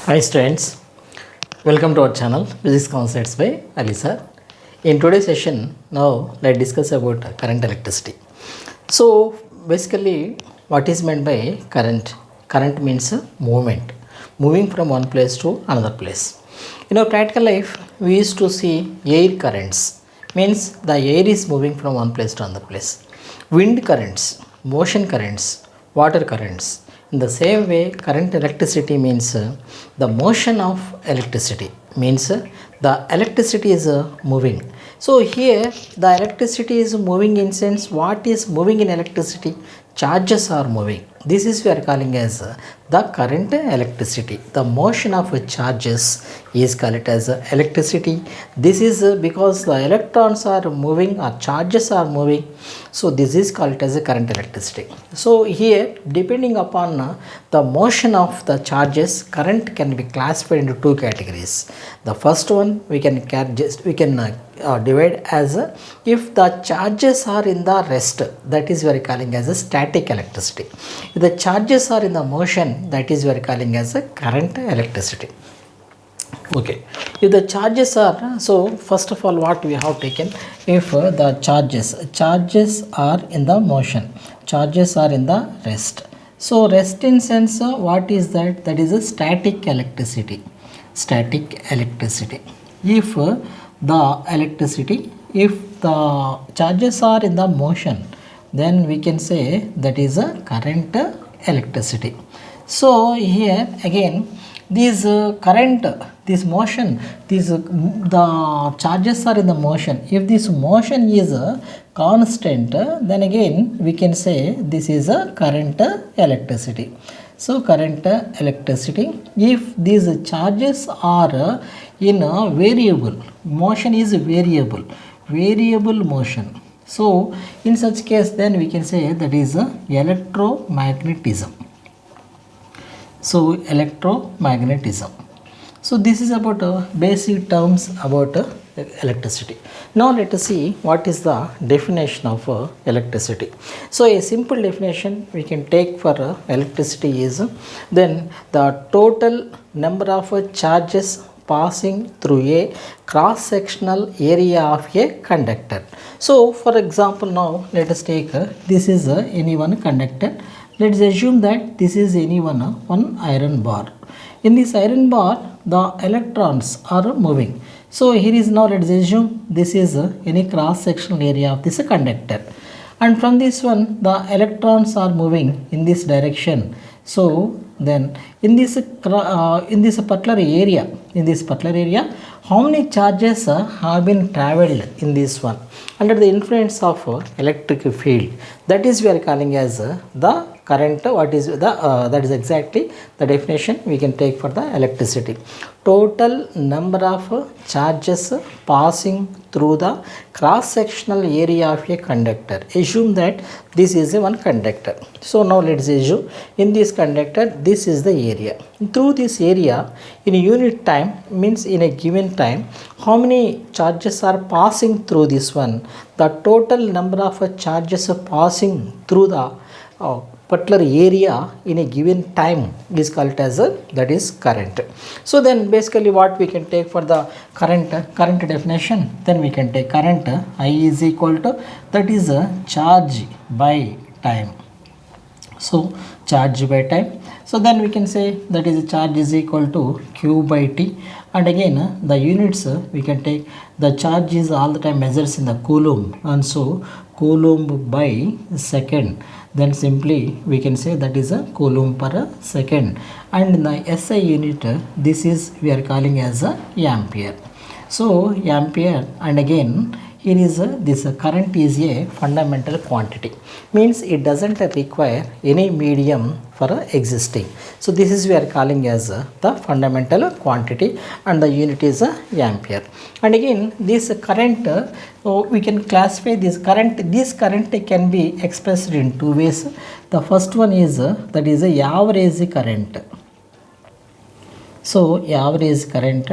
Hi students, welcome to our channel Physics Concepts by Ali sir. In today's session, now let's discuss about current electricity. So basically what is meant by current? Current means movement, moving from one place to another place. In our practical life, we used to see air currents, means the air is moving from one place to another place. Wind currents, motion currents, water currents. In the same way, current electricity means the motion of electricity, means the electricity is moving. So here the electricity is moving in sense what is moving in electricity? Charges are moving. This is we are calling as the current electricity. The motion of charges is called as electricity. This is because the electrons are moving or charges are moving. So this is called as a current electricity. So here depending upon the motion of the charges, current can be classified into two categories. The first one we can divide as if the charges are in the rest, that is we are calling as a static electricity. If the charges are in the motion, that is we are calling as a current electricity. Okay, if the charges are, so first of all what we have taken, if the charges are in the motion, charges are in the rest. So rest in sense what is that? That is a static electricity. Static electricity. If the charges are in the motion, then we can say that is a current electricity. So here again this current, this motion, the charges are in the motion. If this motion is constant, then again we can say this is a current electricity. So current electricity, if these charges are in a variable, motion is variable motion. So in such case then we can say that is electromagnetism. So electromagnetism. So this is about basic terms about electricity. Now let us see what is the definition of electricity. So a simple definition we can take for electricity is then the total number of charges passing through a cross-sectional area of a conductor. So for example, now let us take this is any one conductor. Let's assume that this is any one iron bar. In this iron bar, the electrons are moving. So here is now let's assume this is any cross-sectional area of this conductor. And from this one, the electrons are moving in this direction. So then in this particular area, how many charges have been traveled in this one under the influence of electric field? That is we are calling as the current. What is the that is exactly the definition we can take for the electricity. Total number of charges passing through the cross-sectional area of a conductor. Assume that this is a one conductor. So now let's assume in this conductor this is the area. Through this area in a unit time, means in a given time, how many charges are passing through this one? The total number of charges passing through the particular area in a given time is called as that is current. So then basically what we can take for the current definition, then we can take current I is equal to, that is a charge by time. So charge by time. So then we can say that is a charge is equal to Q by T. And again the units we can take, the charge is all the time measures in the coulomb, and so coulomb by second. Then simply we can say that is a coulomb per second. And in the SI unit, this is we are calling as a ampere. So ampere, and again here is this current is a fundamental quantity, means it doesn't require any medium for existing. So this is we are calling as the fundamental quantity, and the unit is ampere. And again this current, we can classify this current. This current can be expressed in two ways. The first one is that is a average current. So average current.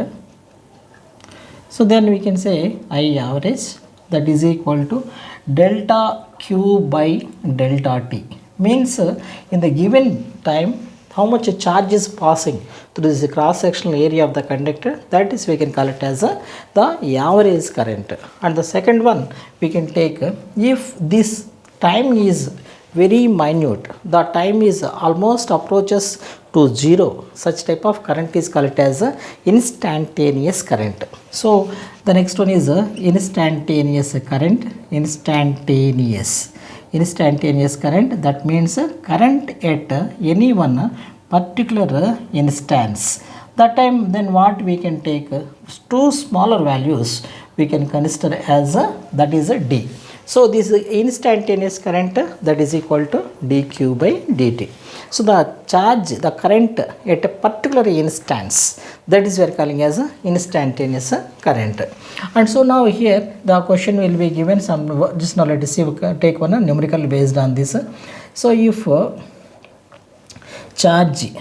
So then we can say I average, that is equal to delta Q by delta T. Means in the given time how much a charge is passing through this cross sectional area of the conductor, that is we can call it as the average current. And the second one we can take, if this time is very minute, the time is almost approaches to zero, such type of current is called as instantaneous current. So the next one is instantaneous current. Instantaneous current, that means current at any one particular instance. That time, then what we can take, two smaller values we can consider as that is a D. So this instantaneous current, that is equal to dq by dt. So the charge, the current at a particular instance, that is we are calling as instantaneous current. And so now here the question will be given some, just now let us see, take one numerical based on this. So if charge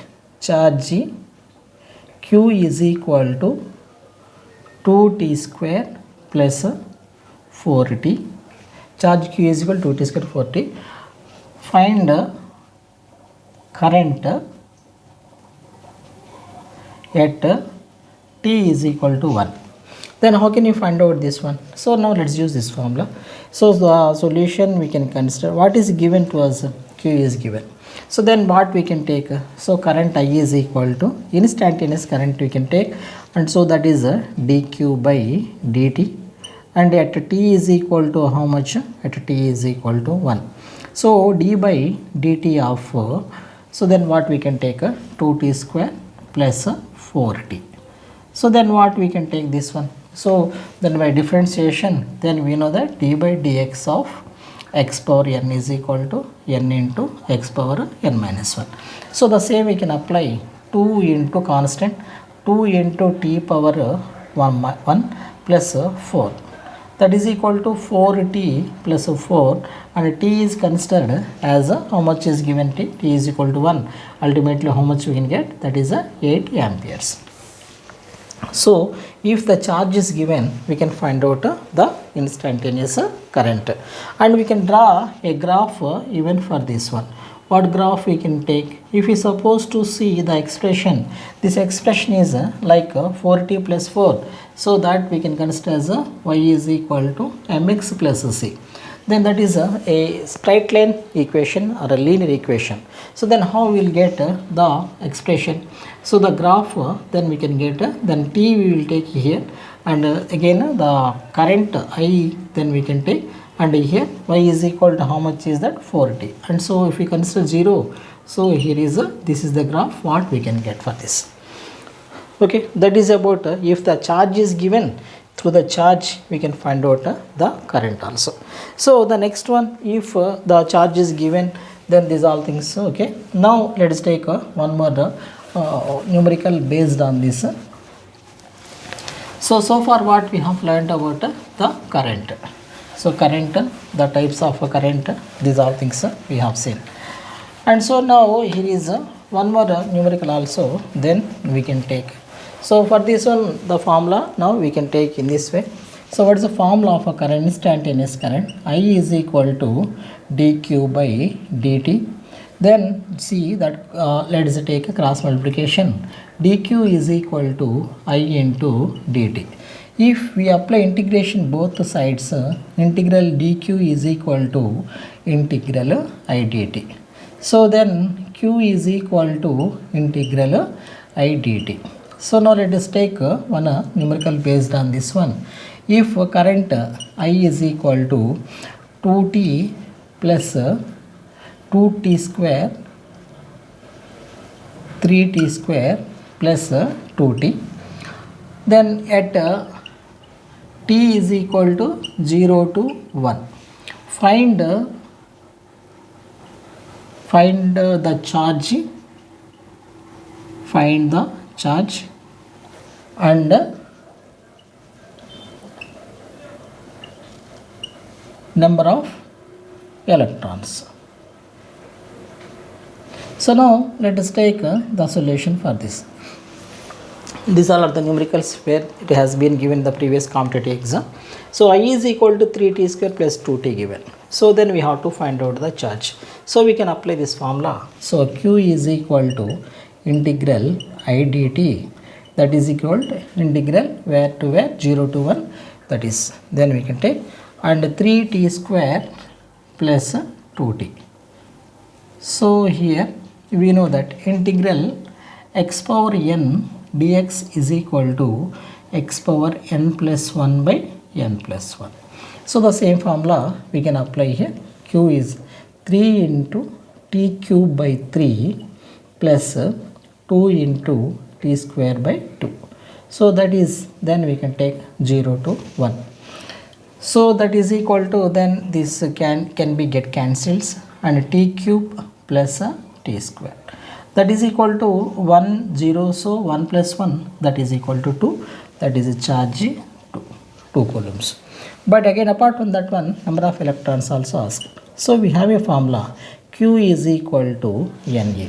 q is equal to 2t square plus 4t, charge q is equal to 2t square 4t, find current at t is equal to 1. Then how can you find out this one? So now let's use this formula. So the solution we can consider, what is given to us, q is given. So then what we can take, so current I is equal to instantaneous current we can take, and so that is dq by dt, and at t is equal to how much? At t is equal to 1. So d by dt of, so then what we can take, 2t square plus 4t. So then what we can take this one? So then by differentiation, then we know that d by dx of x power n is equal to n into x power n minus 1. So the same we can apply, 2 into constant, 2 into t power 1 plus 4. That is equal to 4t plus 4, and t is considered as how much is given, t is equal to 1. Ultimately how much we can get? That is 8 amperes. So if the charge is given, we can find out the instantaneous current, and we can draw a graph even for this one. What graph we can take? If we suppose to see the expression, this expression is like 4t plus 4, so that we can consider as y is equal to mx plus c. Then that is a straight line equation or a linear equation. So then how we will get the expression? So the graph, then we can get, then t we will take here, and again the current I then we can take, and here y is equal to how much is that? 4t. And so if we consider 0, so here is this is the graph what we can get for this. Okay, that is about if the charge is given, through the charge we can find out the current also. So the next one, if the charge is given, then these all things. Okay, now let us take one more numerical based on this. So far what we have learned about the current. So current, the types of current, these all things we have seen. And so now here is one more numerical also, then we can take. So for this one, the formula now we can take in this way. So what is the formula of a current? Instantaneous current, I is equal to dq by dt. Then see that let us take a cross multiplication, dq is equal to I into dt. If we apply integration both sides, integral dq is equal to integral I dt. So then q is equal to integral I dt. So now let us take one numerical based on this one. If current I is equal to 2t plus 2t square 3t square plus 2t, then at t is equal to 0 to 1, find the charge, find the charge and number of electrons. So now let us take the solution for this. These all are the numericals where it has been given the previous competitive exam. So I is equal to 3t square plus 2t given. So then we have to find out the charge. So we can apply this formula. So q is equal to integral I dt, that is equal to integral where to where 0 to 1, that is, then we can take, and 3t square plus 2t. So here we know that integral x power n dx is equal to x power n plus 1 by n plus 1. So the same formula we can apply here. Q is 3 into t cube by 3 plus 2 into t square by 2. So that is, then we can take 0 to 1. So that is equal to, then this can be get cancels, and t cube plus t square, that is equal to 1 0. So 1 plus 1, that is equal to 2, that is a charge 2 coulombs. But again, apart from that one, number of electrons also asked. So we have a formula, q is equal to Na.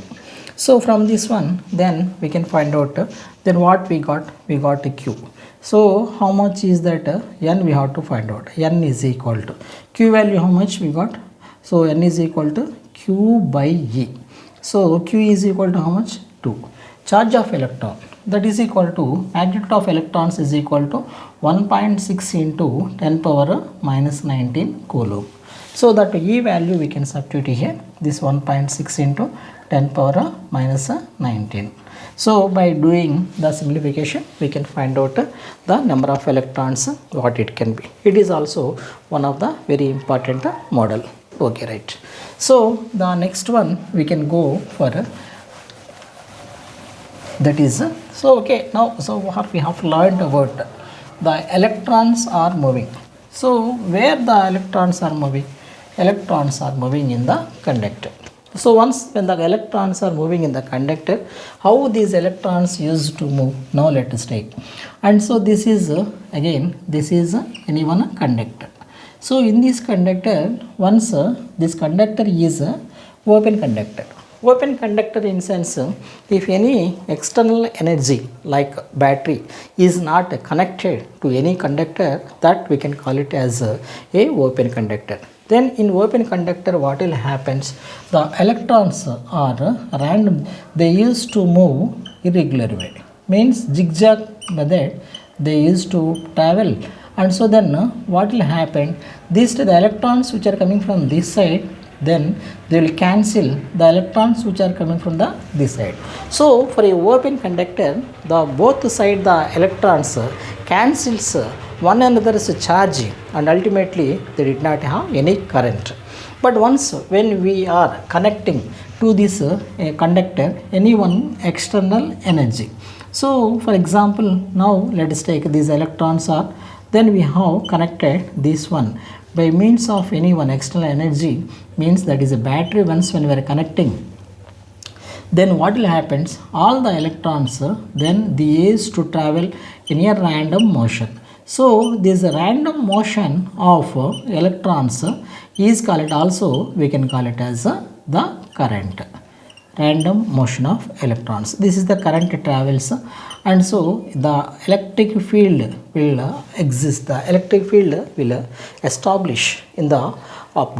So from this one, then we can find out, then what we got a q. So how much is that n, we have to find out. N is equal to q value, how much we got. So n is equal to q by e. So q is equal to how much, 2. Charge of electron, that is equal to magnitude of electrons is equal to 1.6 into 10 power minus 19 coulomb. So that e value we can substitute here, this 1.6 into 10 power minus 19. So by doing the simplification, we can find out the number of electrons, what it can be. It is also one of the very important model. Okay, right. So the next one we can go for, that is, so okay, now so what we have learned about the electrons are moving. So where the electrons are moving? Electrons are moving in the conductor. So once when the electrons are moving in the conductor, how these electrons used to move? Now let us take. And so this is again, this is any one conductor. So in this conductor, once this conductor is open conductor. Open conductor in sense, if any external energy like battery is not connected to any conductor, that we can call it as a open conductor. Then in open conductor, what will happens? The electrons are random. They used to move irregular way. Means zigzag method they used to travel. And so then what will happen? These the electrons which are coming from this side, then they will cancel the electrons which are coming from the this side. So for a open conductor, the both side the electrons cancels one another's charge, and ultimately they did not have any current. But once when we are connecting to this conductor any one external energy. So for example, now let us take these electrons are, then we have connected this one by means of any one external energy, means that is a battery. Once when we are connecting, then what will happen? All the electrons then they used to travel in a random motion. So this random motion of electrons is called, also we can call it as the current. Random motion of electrons, this is the current travels, and so the electric field will exist. The electric field will establish in the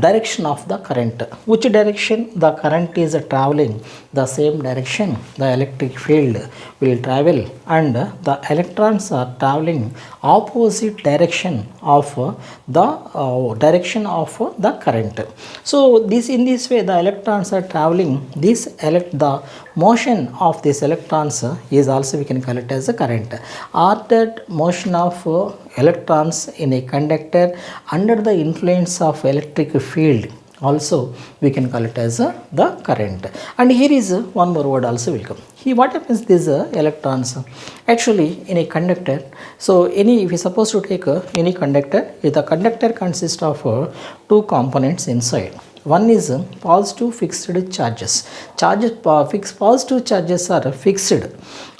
direction of the current. Which direction the current is traveling, the same direction the electric field will travel, and the electrons are traveling opposite direction of the direction of the current. So this, in this way the electrons are traveling, this the motion of these electrons is also we can call it as a current. Or that motion of electrons in a conductor under the influence of electric field, also we can call it as the current. And here is one more word also will come. Here what happens, these electrons actually in a conductor. So any, if you suppose to take any conductor, if the conductor consists of two components inside. One is positive fixed charges. Fixed positive charges are fixed,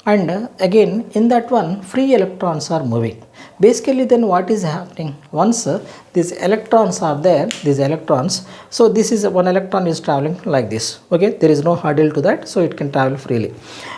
and again in that one free electrons are moving. Basically then what is happening, once these electrons are there, these electrons, so this is one electron is traveling like this, okay, there is no hurdle to that, so it can travel freely.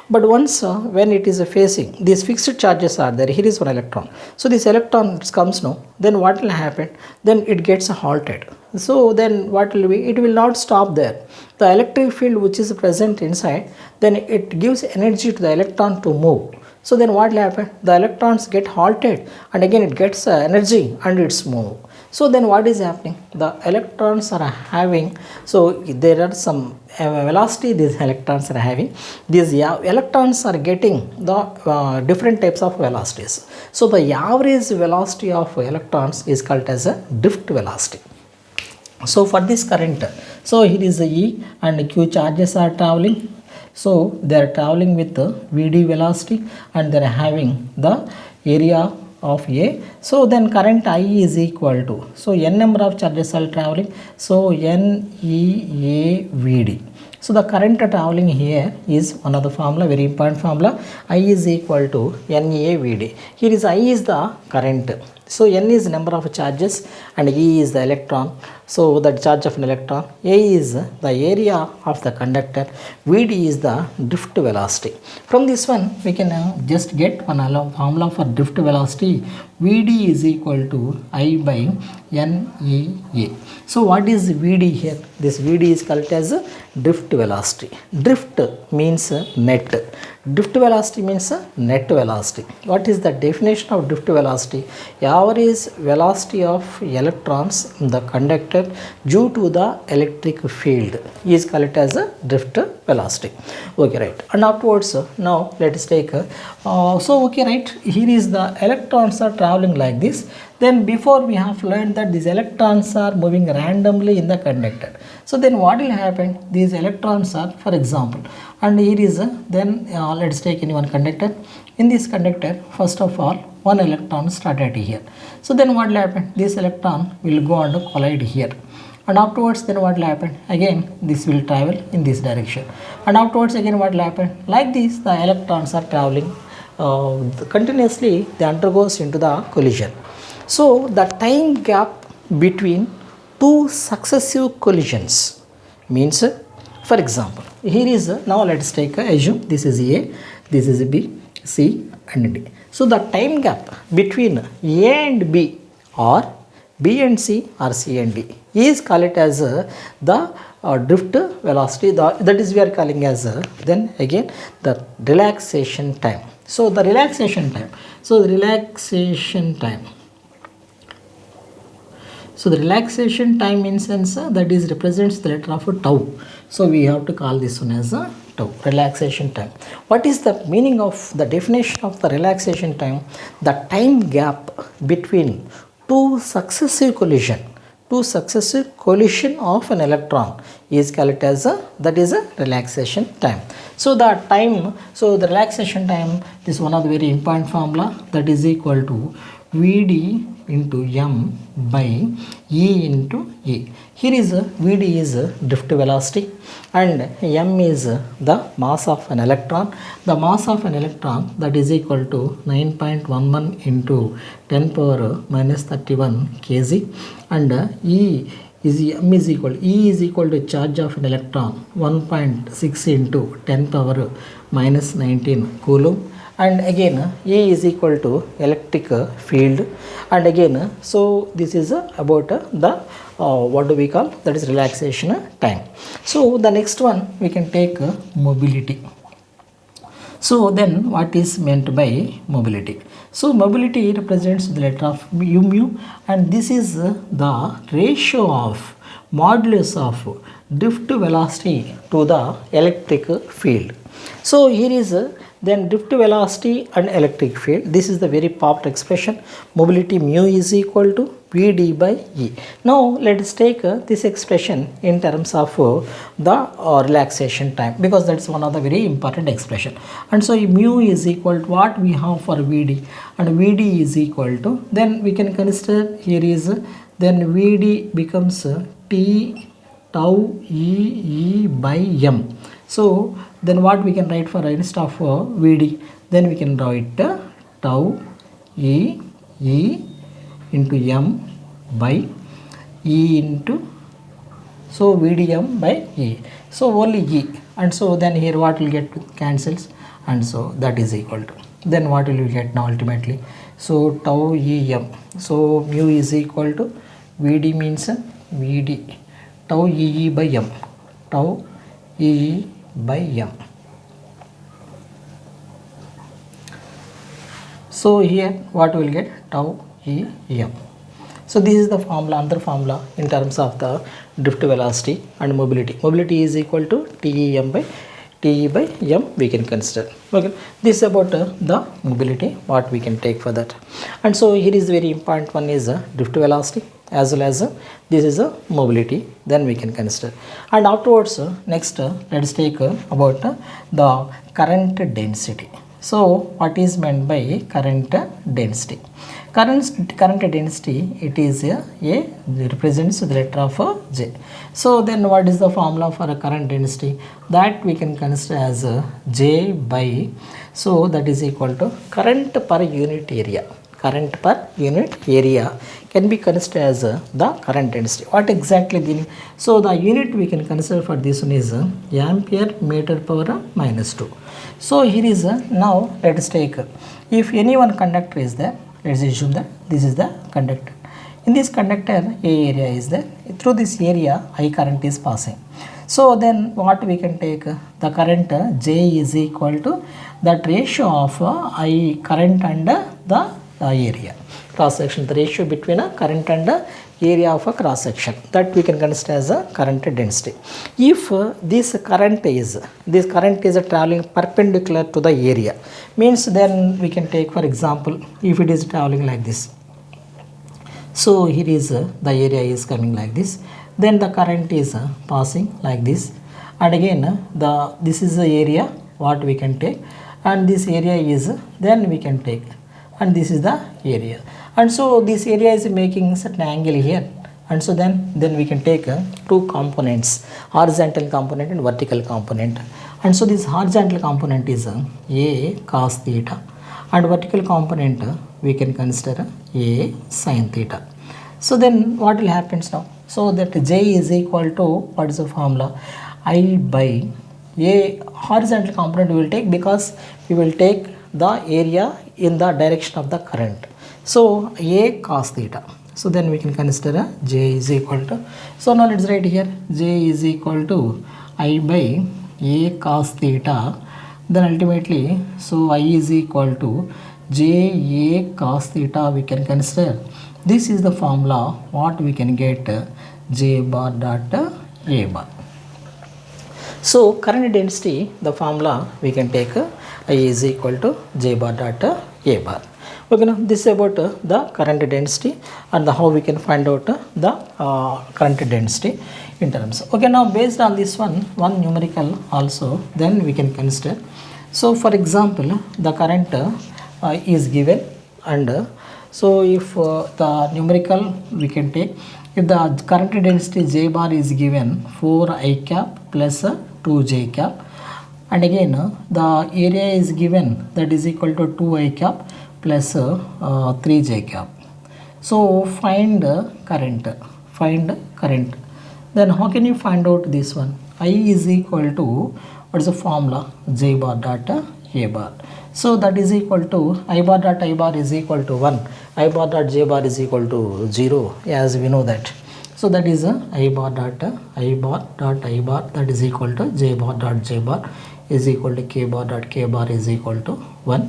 But once when it is facing, these fixed charges are there, here is one electron, so this electron comes now, then what will happen, then it gets halted. So then what will be, it will not stop there. The electric field which is present inside, then it gives energy to the electron to move. So then what will happen, the electrons get halted and again it gets energy and it's move. So then what is happening, the electrons are having, so there are some velocity these electrons are having, these electrons are getting the different types of velocities. So the average velocity of electrons is called as a drift velocity. So for this current, so here is the E and Q charges are traveling. So they are traveling with the Vd velocity and they are having the area of A. So then current I is equal to, so n number of charges are traveling, so NEAVD. So the current traveling here is one of the formula, very important formula, I is equal to NEAVD. Here is I is the current. So n is number of charges and E is the electron. So the charge of an electron, A is the area of the conductor, Vd is the drift velocity. From this one we can just get one formula for drift velocity, Vd is equal to I by NEA. So what is Vd here? This Vd is called as drift velocity. Drift means net. Drift velocity means net velocity. What is the definition of drift velocity? Average velocity of electrons in the conductor due to the electric field is called as a drift velocity. Okay, right. And afterwards, now let us take okay, right, here is the electrons are traveling like this. Then before we have learned that these electrons are moving randomly in the conductor. So then what will happen, these electrons are, for example, and here is then let's take any one conductor. In this conductor, first of all, one electron started here. So then what will happen, this electron will go and collide here. And afterwards then what will happen, again this will travel in this direction. And afterwards again what will happen, like this the electrons are traveling continuously, they undergoes into the collision. So the time gap between two successive collisions means, for example, here is now let's take assume this is A, this is B, C and D. So the time gap between A and B or B and C or C and D is called as the drift velocity, that is we are calling as then again the relaxation time. So the relaxation time, so the relaxation time, so the relaxation time in sense that is represents the letter of tau. So we have to call this one as a tau, relaxation time. What is the meaning of the definition of the relaxation time? The time gap between two successive collision of an electron is called as that is a relaxation time. So the time, so the relaxation time is one of the very important formula, that is equal to Vd into m by E into E. Here is Vd is drift velocity and m is the mass of an electron. The mass of an electron, that is equal to 9.11 into 10 power minus 31 kg, and E is equal to charge of an electron 1.6 into 10 power minus 19 coulomb. And again E is equal to electric field, and again so this is about the what do we call, that is relaxation time. So the next one we can take mobility. So then what is meant by mobility? So mobility represents the letter of mu, and this is the ratio of modulus of drift velocity to the electric field. So here is then drift velocity and electric field. This is the very popular expression, mobility mu is equal to Vd by E. Now let us take this expression in terms of the relaxation time, because that's one of the very important expression. And so mu is equal to what we have for Vd, and Vd is equal to, then we can consider here is then Vd becomes T tau E by m. So then what we can write for instead of Vd, then we can write tau E E into M by E into, so VDM by E. So only E, and so then here what will get cancels, and so that is equal to, then what will you get now ultimately? So tau EM, so mu is equal to VD means VD tau EE by M, tau EE by M. So here what we will get? Tau EM. So this is the formula, another formula in terms of the drift velocity and mobility. Mobility is equal to TEM by TE by M we can consider. Okay, this is about the mobility, what we can take for that. And so here is very important one is drift velocity as well as this is a mobility, then we can consider. And afterwards next let us take about the current density. So what is meant by current density? Current density, it is a represents the letter of J. So then what is the formula for a current density? That we can consider as J by, so that is equal to current per unit area. Current per unit area can be considered as the current density. What exactly the, so the unit we can consider for this one is ampere meter power minus 2. So here is now let us take, if any one conductor is there, let us assume that this is the conductor. In this conductor A area is there, through this area I current is passing. So then what we can take, the current J is equal to that ratio of I current and the area cross section, the ratio between a current and area of a cross section, that we can consider as a current density. If this current is traveling perpendicular to the area, means then we can take for example if it is traveling like this. So here is the area is coming like this, then the current is passing like this, and again this is the area what we can take, and this area is then we can take, and this is the area, and so this area is making certain angle here, and so then we can take two components, horizontal component and vertical component, and so this horizontal component is A cos theta, and vertical component we can consider A sin theta. So then what will happen now? So that J is equal to, what is the formula? I by A horizontal component we will take because we will take the area in the direction of the current. So A cos theta. So then we can consider J is equal to, so now let's write here J is equal to I by A cos theta, then ultimately so I is equal to J A cos theta we can consider. This is the formula what we can get J bar dot A bar. So current density, the formula we can take I is equal to J bar dot A bar. Okay, now this is about the current density and how we can find out the current density in terms. Okay, now based on this one numerical also then we can consider. So for example the current is given, and so if the numerical we can take, if the current density J bar is given 4 I cap plus 2 J cap, and again the area is given that is equal to 2 I cap plus 3 J cap. So find current, then how can you find out this one? I is equal to, what is the formula? J bar dot A bar. So that is equal to I bar dot I bar is equal to 1, I bar dot J bar is equal to 0, as we know that. So that is I bar dot I bar that is equal to J bar dot J bar is equal to K bar dot K bar is equal to 1,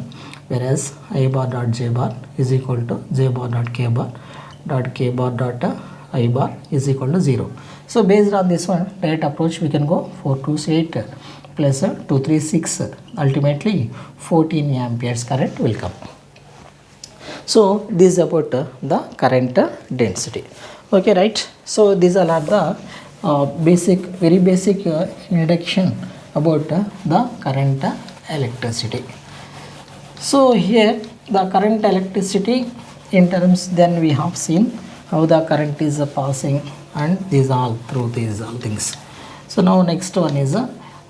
whereas I bar dot J bar is equal to J bar dot K bar dot I bar is equal to 0. So based on this one direct approach we can go 4 2 8 plus 2 3 6, ultimately 14 amperes current will come. So this is about the current density. Okay, right? So these are the very basic introduction about the current electricity. So here the current electricity in terms, then we have seen how the current is passing, and these all through these all things. So now next one is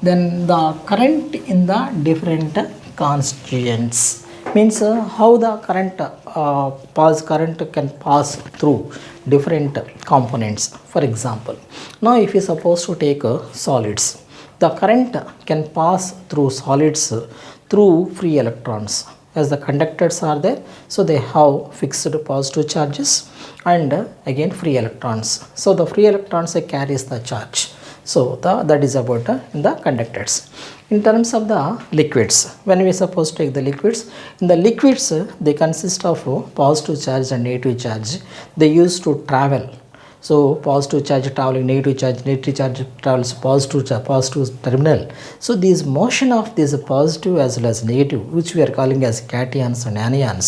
then the current in the different constituents. means how the current current can pass through different components. For example, now if you suppose to take solids, the current can pass through solids through free electrons, as the conductors are there, so they have fixed positive charges and again free electrons. So the free electrons carries the charge. So that is about in the conductors. In terms of the liquids, when we suppose to take the liquids, in the liquids they consist of positive charge and negative charge. They used to travel. So positive charge traveling negative charge travels positive terminal. So this motion of this positive as well as negative, which we are calling as cations and anions,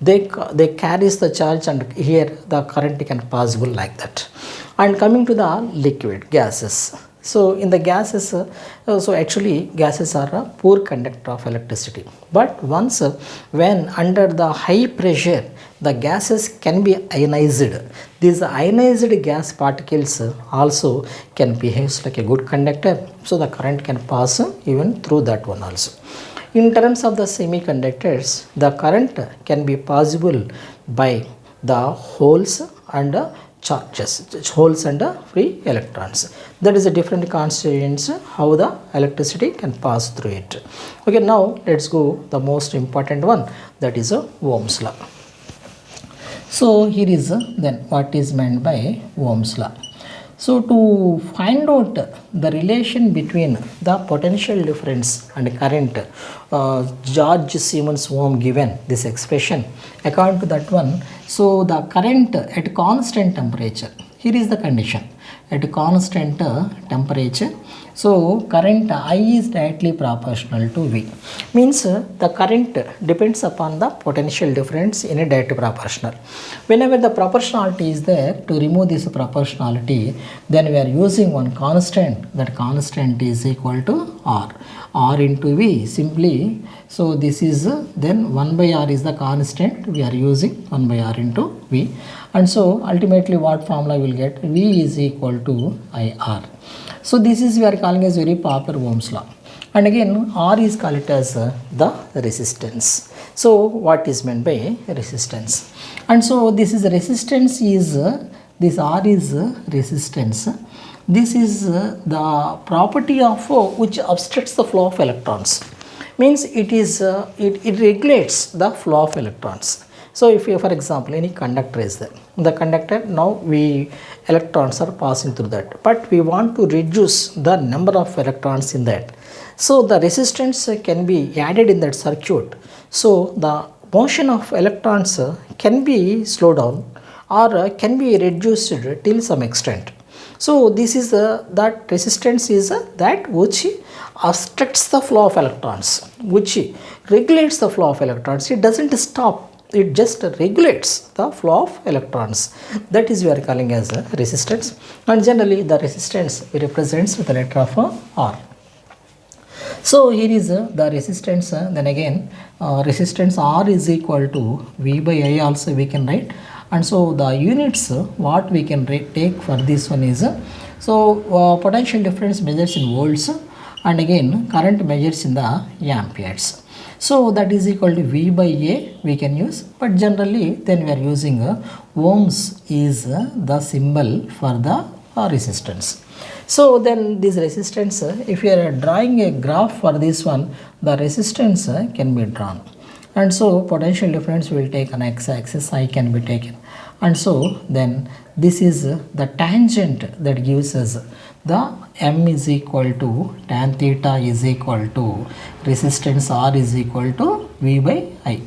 they carries the charge, and here the current can possible like that. And coming to the liquid gases. So in the gases, so actually gases are a poor conductor of electricity. But once when under the high pressure, the gases can be ionized. These ionized gas particles also can behave like a good conductor. So the current can pass even through that one also. In terms of the semiconductors, the current can be possible by the holes and charges, holes and free electrons. That is a different constituents how the electricity can pass through it. Okay, now let's go the most important one, that is Ohm's law. So here is then what is meant by Ohm's law. So to find out the relation between the potential difference and current, George Siemens Ohm given this expression. According to that one, so the current at constant temperature, here is the condition, at constant temperature, so current I is directly proportional to V. Means the current depends upon the potential difference in a direct proportional. Whenever the proportionality is there, to remove this proportionality, then we are using one constant. That constant is equal to R into V simply. So this is then 1 by R is the constant. We are using 1 by R into V. And so ultimately what formula we will get? V is equal to IR. So this is we are calling as very popular Ohm's law. And again R is called as the resistance. So what is meant by resistance? And so this is resistance is this R is resistance. This is the property of which obstructs the flow of electrons. Means it is it regulates the flow of electrons. So if you, for example, any conductor is there, the conductor, now electrons are passing through that, but we want to reduce the number of electrons in that. So the resistance can be added in that circuit. So the motion of electrons can be slowed down or can be reduced till some extent. So this is that resistance is that which obstructs the flow of electrons, which regulates the flow of electrons. It doesn't stop. It just regulates the flow of electrons. That is we are calling as a resistance, and generally the resistance represents with the letter of R. So here is the resistance. Then again resistance R is equal to V by I also we can write. And so the units what we can take for this one is potential difference measures in volts, and again current measures in the amperes. So that is equal to V by A we can use, but generally then we are using ohms is the symbol for the resistance. So then this resistance, if you are drawing a graph for this one, the resistance can be drawn, and so potential difference will take an x-axis, I can be taken, and so then this is the tangent that gives us the M is equal to tan theta is equal to resistance R is equal to V by I.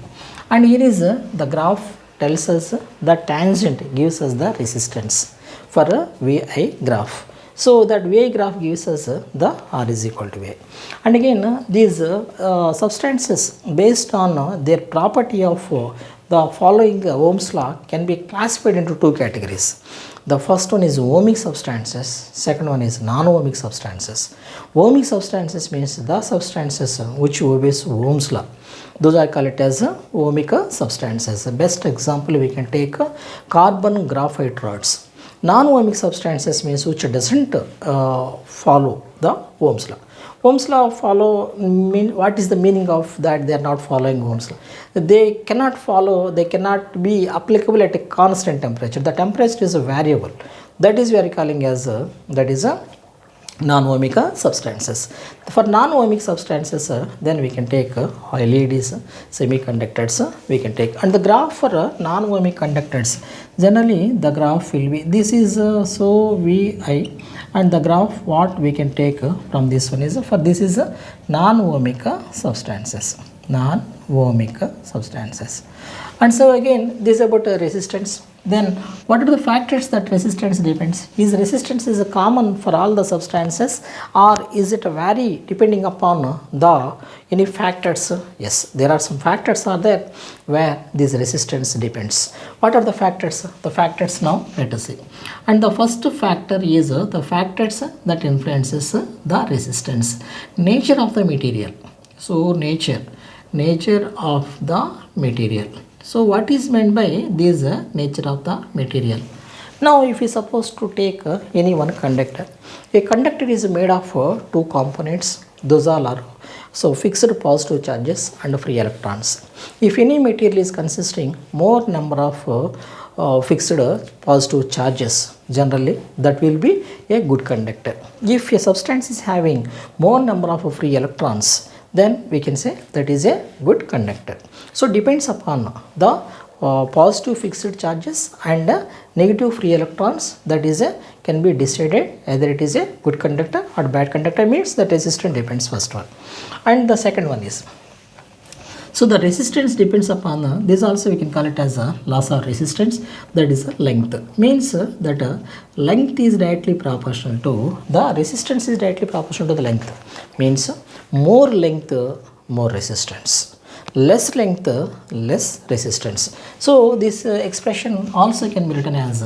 And here is the graph tells us the tangent gives us the resistance for a VI graph. So that VI graph gives us the R is equal to VI. And again these substances based on their property of the following Ohm's law can be classified into two categories. The first one is ohmic substances, second one is non-ohmic substances. Ohmic substances means the substances which obeys Ohm's law. Those are called as ohmic substances. The best example we can take carbon graphite rods. Non-ohmic substances means which doesn't follow the Ohm's law. Ohm's law follow what is the meaning of that? They are not following Ohm's law. They cannot follow, they cannot be applicable at a constant temperature. The temperature is a variable. That is we are calling as that is a non-ohmic substances. For non-ohmic substances, then we can take LEDs, semiconductors, we can take. And the graph for non-ohmic conductors, generally the graph will be, this is so Vi, and the graph what we can take from this one is, for this is non-ohmic substances, non-ohmic substances. And so again, this is about resistance. Then what are the factors that resistance depends? Is resistance is common for all the substances, or is it vary depending upon the any factors? Yes, there are some factors are there where this resistance depends. What are the factors? The factors now let us see. And the first factor is the factors that influences the resistance. Nature of the material. So nature of the material. So what is meant by this nature of the material? Now if we suppose to take any one conductor, a conductor is made of two components. Those all are so fixed positive charges and free electrons. If any material is consisting more number of fixed positive charges, generally that will be a good conductor. If a substance is having more number of free electrons, then we can say that is a good conductor. So depends upon the positive fixed charges and negative free electrons, that is can be decided either it is a good conductor or bad conductor, means the resistance depends first one. And the second one is, so the resistance depends upon this also we can call it as a loss of resistance, that is length. Means that length is directly proportional to the resistance is directly proportional to the length. Means more length, more resistance. Less length, less resistance. So this expression also can be written as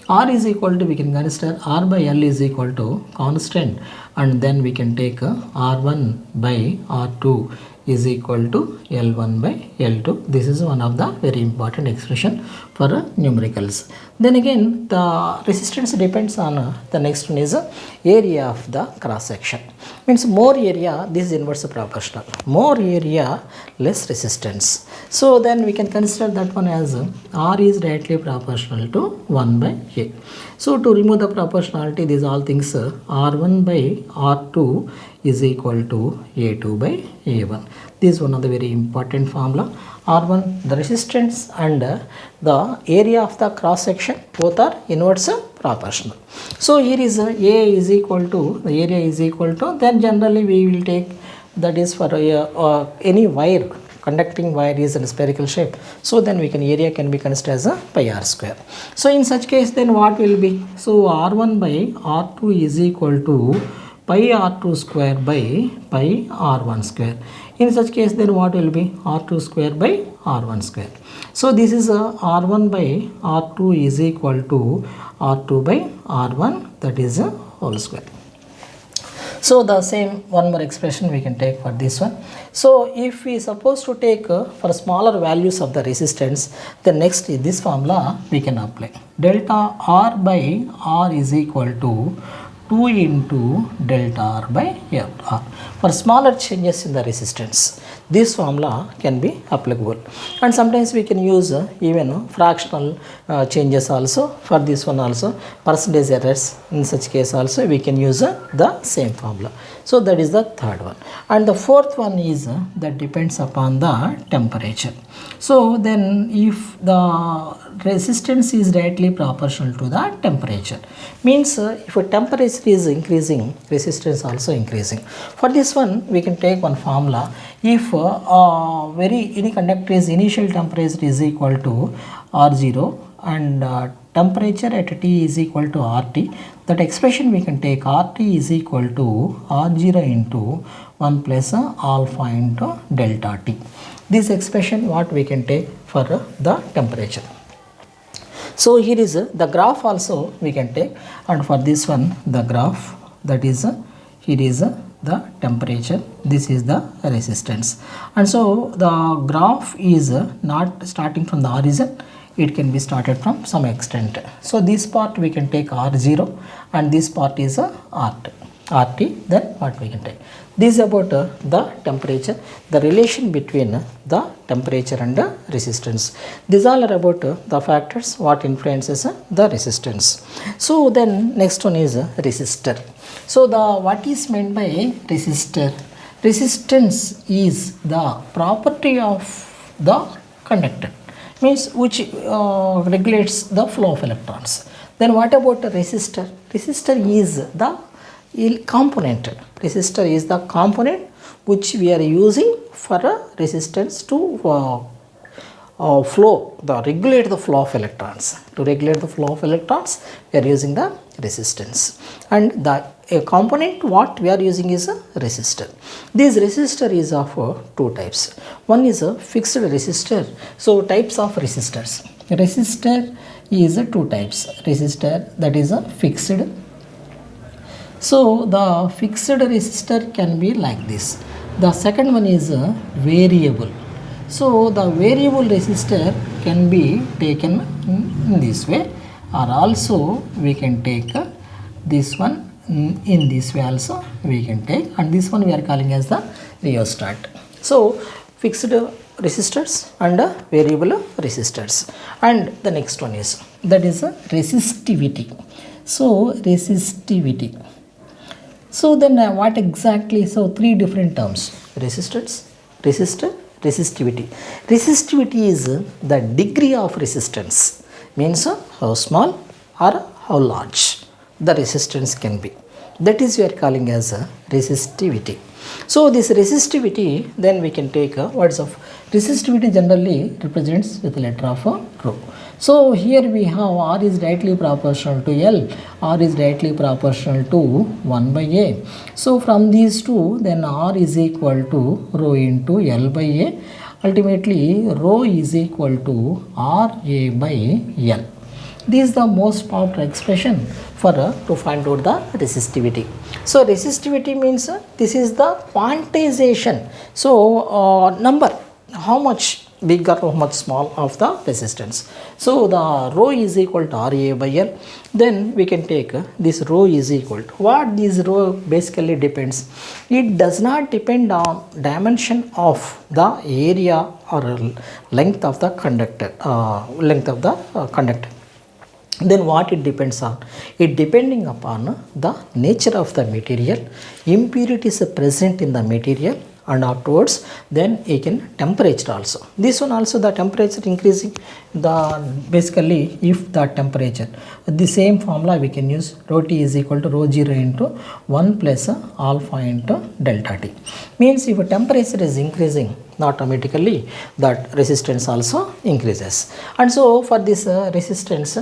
R is equal to, we can consider R by L is equal to constant, and then we can take R1 by R2 is equal to L1 by L2. This is one of the very important expression for numericals. Then again the resistance depends on the next one is area of the cross section. Means more area, this is inverse proportional. More area, less resistance. So then we can consider that one as R is directly proportional to 1 by A. So to remove the proportionality, these all things R1 by R2 is equal to A2 by A1. This is one of the very important formula. R1, the resistance, and the area of the cross section, both are inverse proportional. So here is A is equal to, the area is equal to, then generally we will take, that is for any wire, conducting wire is in spherical shape. So then we can, area can be considered as a pi r square. So in such case then what will be? So R1 by R2 is equal to pi r2 square by pi r1 square. In such case then what will be? R2 square by R1 square. So this is R1 by R2 is equal to R2 by R1, that is a whole square. So the same one more expression we can take for this one. So if we suppose to take for smaller values of the resistance, then next this formula we can apply. Delta R by R is equal to 2 into delta R by R. For smaller changes in the resistance, this formula can be applicable. And sometimes we can use even fractional changes also. For this one also, percentage errors, in such case also we can use the same formula. So that is the third one. And the fourth one is that depends upon the temperature. So then if the resistance is directly proportional to the temperature, means if a temperature is increasing, resistance also increasing. For this one we can take one formula. If any conductor's initial temperature is equal to R0 and temperature at T is equal to RT, that expression we can take RT is equal to R0 into 1 plus alpha into delta T. This expression what we can take for the temperature. So here is the graph also we can take, and for this one the graph, that is here is the temperature, this is the resistance. And so the graph is not starting from the origin, it can be started from some extent. So this part we can take R0 and this part is R2. RT, then what we can take. This is about the temperature, the relation between the temperature and the resistance. These all are about the factors what influences the resistance. So then next one is resistor. So the what is meant by resistor? Resistance is the property of the conductor, means which regulates the flow of electrons. Then what about the resistor? Resistor is the component. Resistor is the component which we are using for a resistance to regulate the flow of electrons. To regulate the flow of electrons, we are using the resistance, and the component what we are using is a resistor. This resistor is of two types. One is a fixed resistor. So types of resistors. Resistor is two types. Resistor that is a fixed. So the fixed resistor can be like this. The second one is a variable. So the variable resistor can be taken in this way, or also we can take this one in this way also we can take, and this one we are calling as the rheostat. So fixed resistors and variable resistors. And the next one is that is a resistivity. So resistivity. So then what exactly? So three different terms: resistance, resistor, resistivity. Resistivity is the degree of resistance, means how small or how large the resistance can be. That is we are calling as a resistivity. So this resistivity, then we can take words of resistivity generally represents with the letter of rho. So here we have R is directly proportional to L, R is directly proportional to 1 by A. So from these two, then R is equal to rho into L by A. Ultimately rho is equal to RA by L. This is the most popular expression for to find out the resistivity. So resistivity means this is the quantization. So number, how much big or how much small of the resistance. So the rho is equal to RA by L. Then we can take this rho is equal to what this rho basically depends. It does not depend on dimension of the area or length of the conductor. Then what it depends on? It depending upon the nature of the material, impurities present in the material, and afterwards then again temperature also. This one also the temperature increasing, the basically if the temperature, the same formula we can use, rho T is equal to rho 0 into 1 plus alpha into delta T. Means if a temperature is increasing, automatically that resistance also increases. And so for this resistance,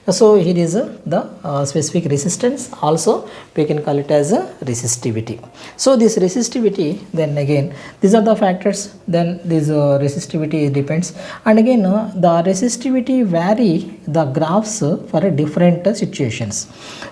so here is the specific resistance, also we can call it as a resistivity. So this resistivity, then again these are the factors, then this resistivity depends, and again the resistivity vary the graphs for different situations.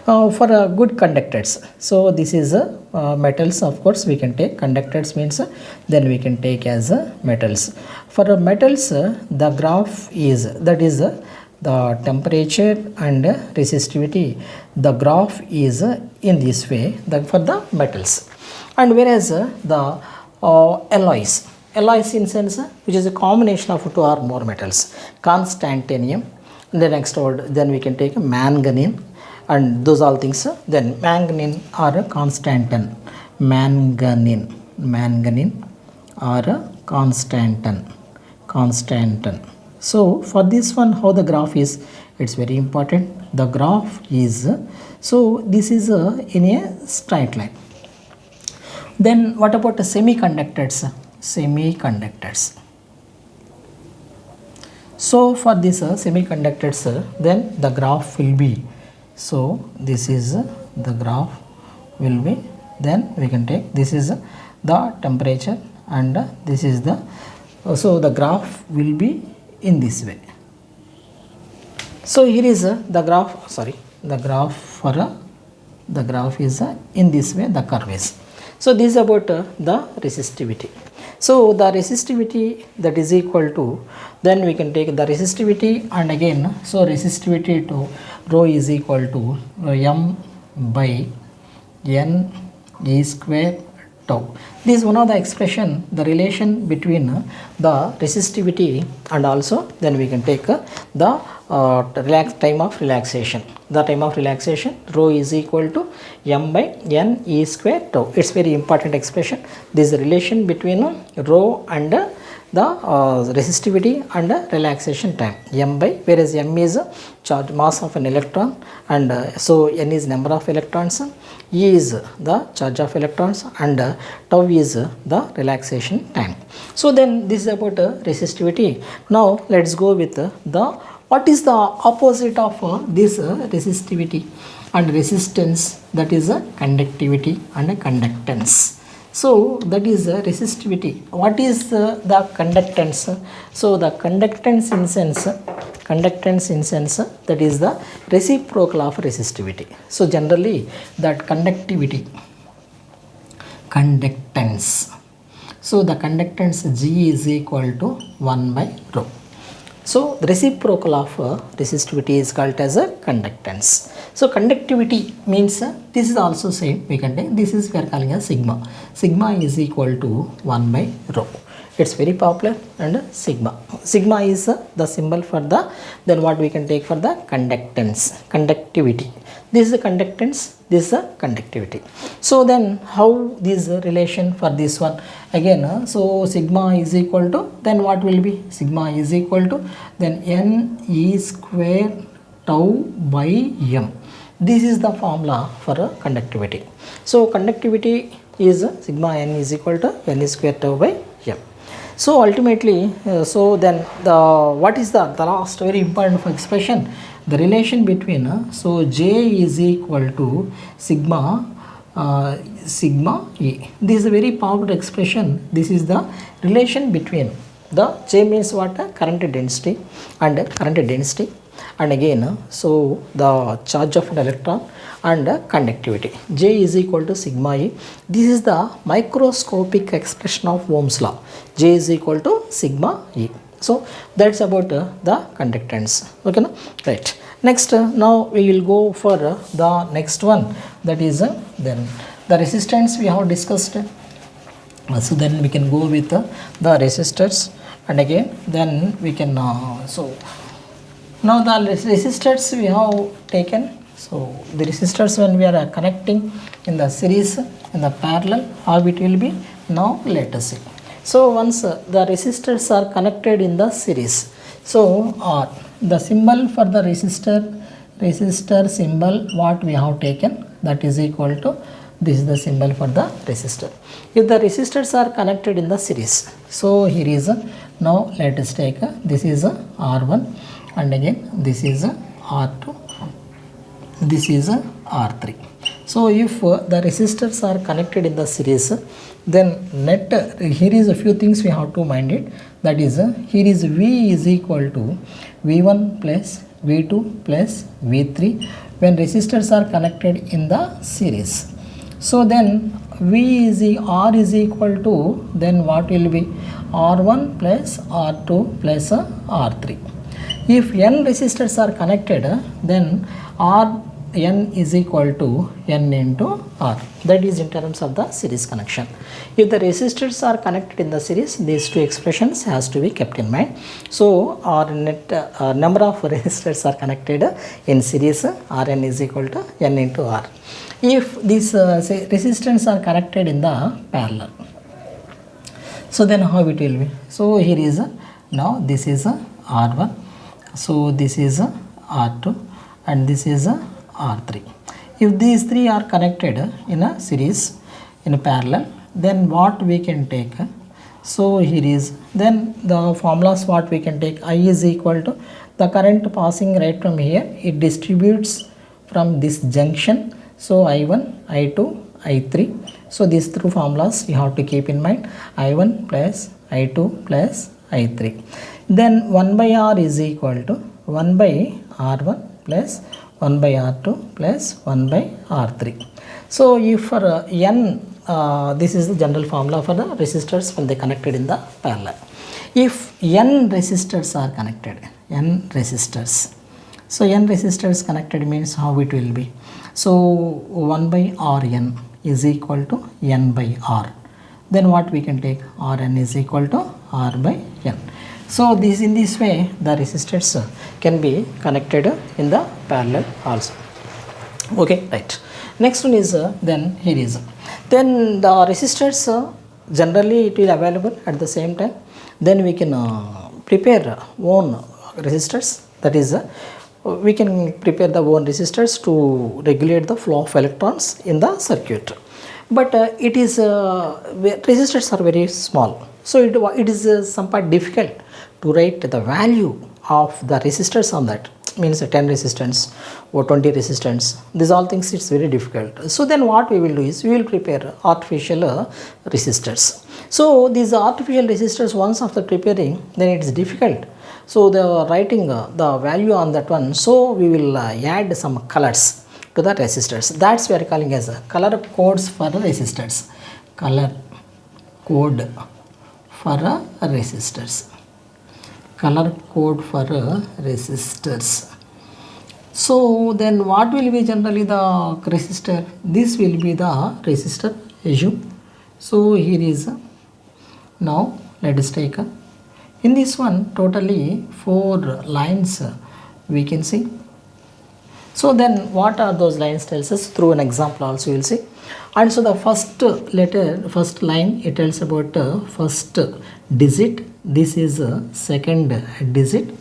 For good conductors, so this is metals, of course we can take. Conductors means then we can take as metals. For metals the graph is, that is the temperature and resistivity, the graph is in this way for the metals. And whereas the alloys in sense which is a combination of two or more metals, constantanium, the next word then we can take manganese, and those all things. Then manganese or constantan, manganese or constantan. So for this one, how the graph is, it's very important. The graph is, so this is in a straight line. Then what about the semiconductors? So for this semiconductors, then the graph will be, so this is the graph will be, then we can take, this is the temperature and this is the, so the graph will be in this way. So here is the graph, sorry, the graph for the graph is in this way, the curve is. So this is about the resistivity. So the resistivity that is equal to, then we can take the resistivity, and again so resistivity to rho is equal to m by n e square tau. This is one of the expression, the relation between the resistivity and also then we can take the time of relaxation. The time of relaxation rho is equal to m by n e square tau. It's very important expression. This is the relation between rho and the resistivity and relaxation time m by, whereas m is charge mass of an electron and so n is number of electrons, e is the charge of electrons and tau is the relaxation time. So then this is about resistivity. Now let's go with the what is the opposite of this resistivity and resistance, that is conductivity and conductance. So that is resistivity. What is the conductance? So the conductance in sense that is the reciprocal of resistivity. So generally that conductivity, conductance. So the conductance G is equal to 1 by rho. So the reciprocal of resistivity is called as a conductance. So conductivity means this is also same, we can take this is we are calling as sigma. Sigma is equal to 1 by rho. It's very popular and sigma. Sigma is the symbol for the, then what we can take for the conductance, conductivity. This is the conductance, this is the conductivity. So then how this relation for this one again, so sigma is equal to, then what will be, sigma is equal to then n e square tau by m. This is the formula for conductivity. So conductivity is sigma n is equal to n square tau by m. So ultimately, so then the what is the last very important expression, the relation between so J is equal to sigma sigma E. This is a very powerful expression. This is the relation between the J means what, current density and current density, and again so the charge of an electron and conductivity. J is equal to sigma E. This is the microscopic expression of Ohm's law. J is equal to sigma E. So that's about the conductance. Okay, no? Right. Next, now we will go for the next one, that is then the resistance we have discussed. So then we can go with the resistors, and again then we can so now the resistors we have taken. So the resistors when we are connecting in the series, in the parallel, how it will be, now let us see. So once the resistors are connected in the series, so the symbol for the resistor symbol what we have taken, that is equal to, this is the symbol for the resistor. If the resistors are connected in the series, so here is now let us take this is R1 and again this is R2, this is R3. So if the resistors are connected in the series, then net here is a few things we have to mind it, that is here is V is equal to V1 plus V2 plus V3 when resistors are connected in the series. So then V is R is equal to, then what will be, R1 plus R2 plus R3. If n resistors are connected, then Rn is equal to n into R. That is in terms of the series connection. If the resistors are connected in the series, these two expressions has to be kept in mind. So our net number of resistors are connected in series, Rn is equal to n into R. If these say resistors are connected in the parallel, so then how it will be. So here is now this is R1, so this is R2 and this is R3. If these three are connected in a series, in a parallel, then what we can take, so here is then the formulas what we can take, I is equal to the current passing right from here, it distributes from this junction, so I1, I2, I3. So these three formulas you have to keep in mind, I1 plus I2 plus I3. Then 1 by R is equal to 1 by R1 plus 1 by R2 plus 1 by R3. So if for n, this is the general formula for the resistors when they connected in the parallel. If n resistors are connected, n resistors, so n resistors connected means how it will be. So 1 by Rn is equal to n by R. Then what we can take? Rn is equal to R by n. So this, in this way the resistors can be connected in the parallel also. Okay, right. Next one is then here is then the resistors generally it will available at the same time. Then we can prepare own resistors, that is we can prepare the own resistors to regulate the flow of electrons in the circuit. But it is resistors are very small, so it is somewhat difficult to write the value of the resistors on that, means 10 resistance or 20 resistance, these all things it's very difficult. So then what we will do is we will prepare artificial resistors. So these artificial resistors, once after preparing, then it is difficult, so the writing the value on that one, so we will add some colors to the resistors. That's we are calling as color codes for resistors. Color code for resistors. Color code for resistors. So then what will be generally the resistor? This will be the resistor, assume. So here is now let us take in this one totally 4 lines we can see. So then what are those lines tells us through an example also we will see. And so the first letter, first line, it tells about first digit, this is second digit,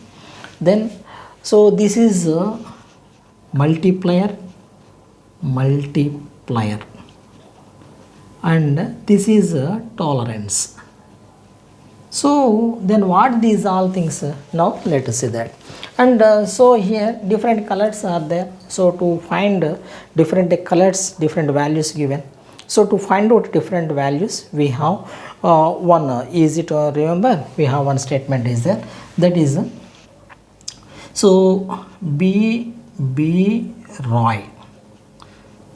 then so this is multiplier, and this is tolerance. So then what these all things, now let us see that. And so here different colors are there, so to find different colors, different values given. So to find out different values, we have one easy to remember, we have one statement is there, that is so B Roy.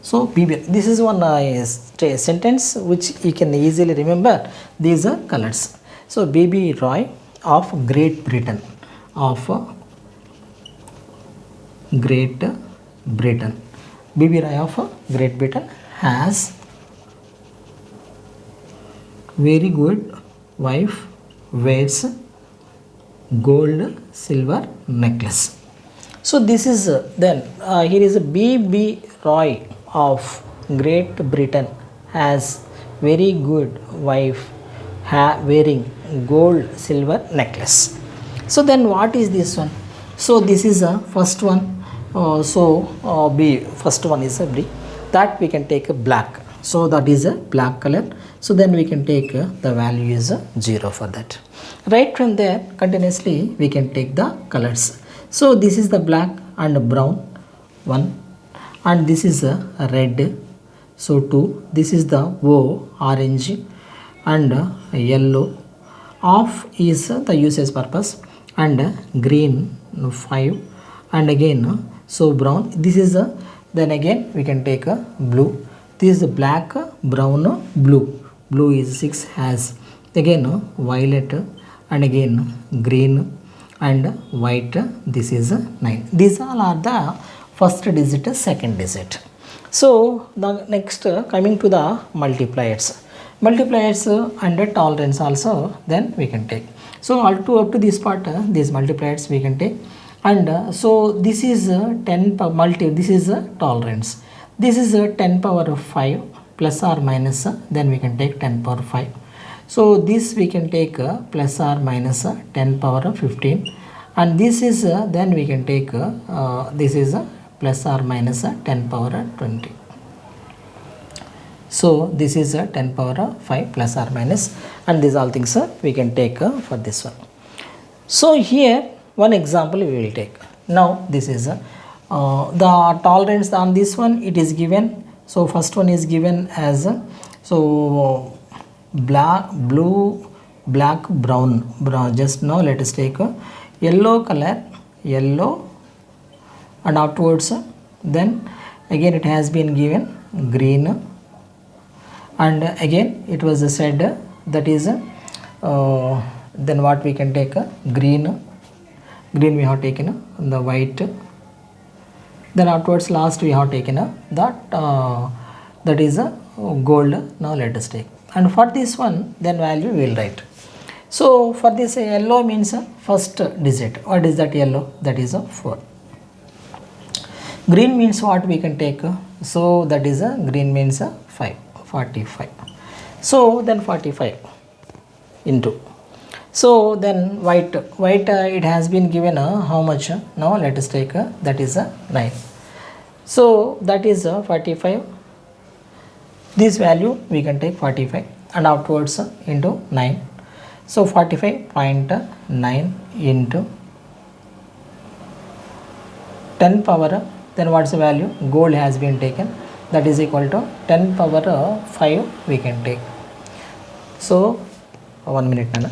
So BB, this is one sentence which you can easily remember these colors. So BB Roy of Great Britain, BB Roy of Great Britain has very good wife, wears gold silver necklace. So this is then here is a BB Roy of Great Britain has very good wife wearing gold silver necklace. So then what is this one? So this is a first one. B, first one is a B, that we can take a black, so that is a black color. So then we can take the value is 0 for that. Right from there continuously we can take the colors. So this is the black and brown one, and this is a red, so 2, this is the orange and yellow. Off is the usage purpose, and green 5, and again so brown, this is a, then again we can take a blue, this is black, brown, blue is 6, has again violet, and again green and white, this is 9. These all are the first digit, second digit. So the next coming to the multipliers and tolerance also then we can take. So up to this part these multipliers we can take. And so this is 10 this is tolerance, this is 10 power of 5 plus or minus, then we can take 10 power 5. So this we can take plus or minus 10 power of 15, and this is then we can take this is plus or minus 10 power 20. So this is 10 power 5 plus or minus, and these all things we can take for this one. So here one example we will take. Now this is the tolerance on this one, it is given. So first one is given as so blue, black, brown. Just now let us take yellow color, yellow, and afterwards then again it has been given green, and again it was said that is then what we can take green we have taken the white, Then afterwards last we have taken that is a gold. Now let us take, and for this one then value we will write. So for this yellow means first digit. What is that yellow? That is a 4. Green means what we can take? So that is a green means a 5, 45. So then 45 into. So then white it has been given how much? Now let us take that is a 9. So that is 45. This value we can take 45 and afterwards into 9. So 45.9 into 10 power, then what's the value? Gold has been taken, that is equal to 10 power 5 we can take. So 1 minute Nana.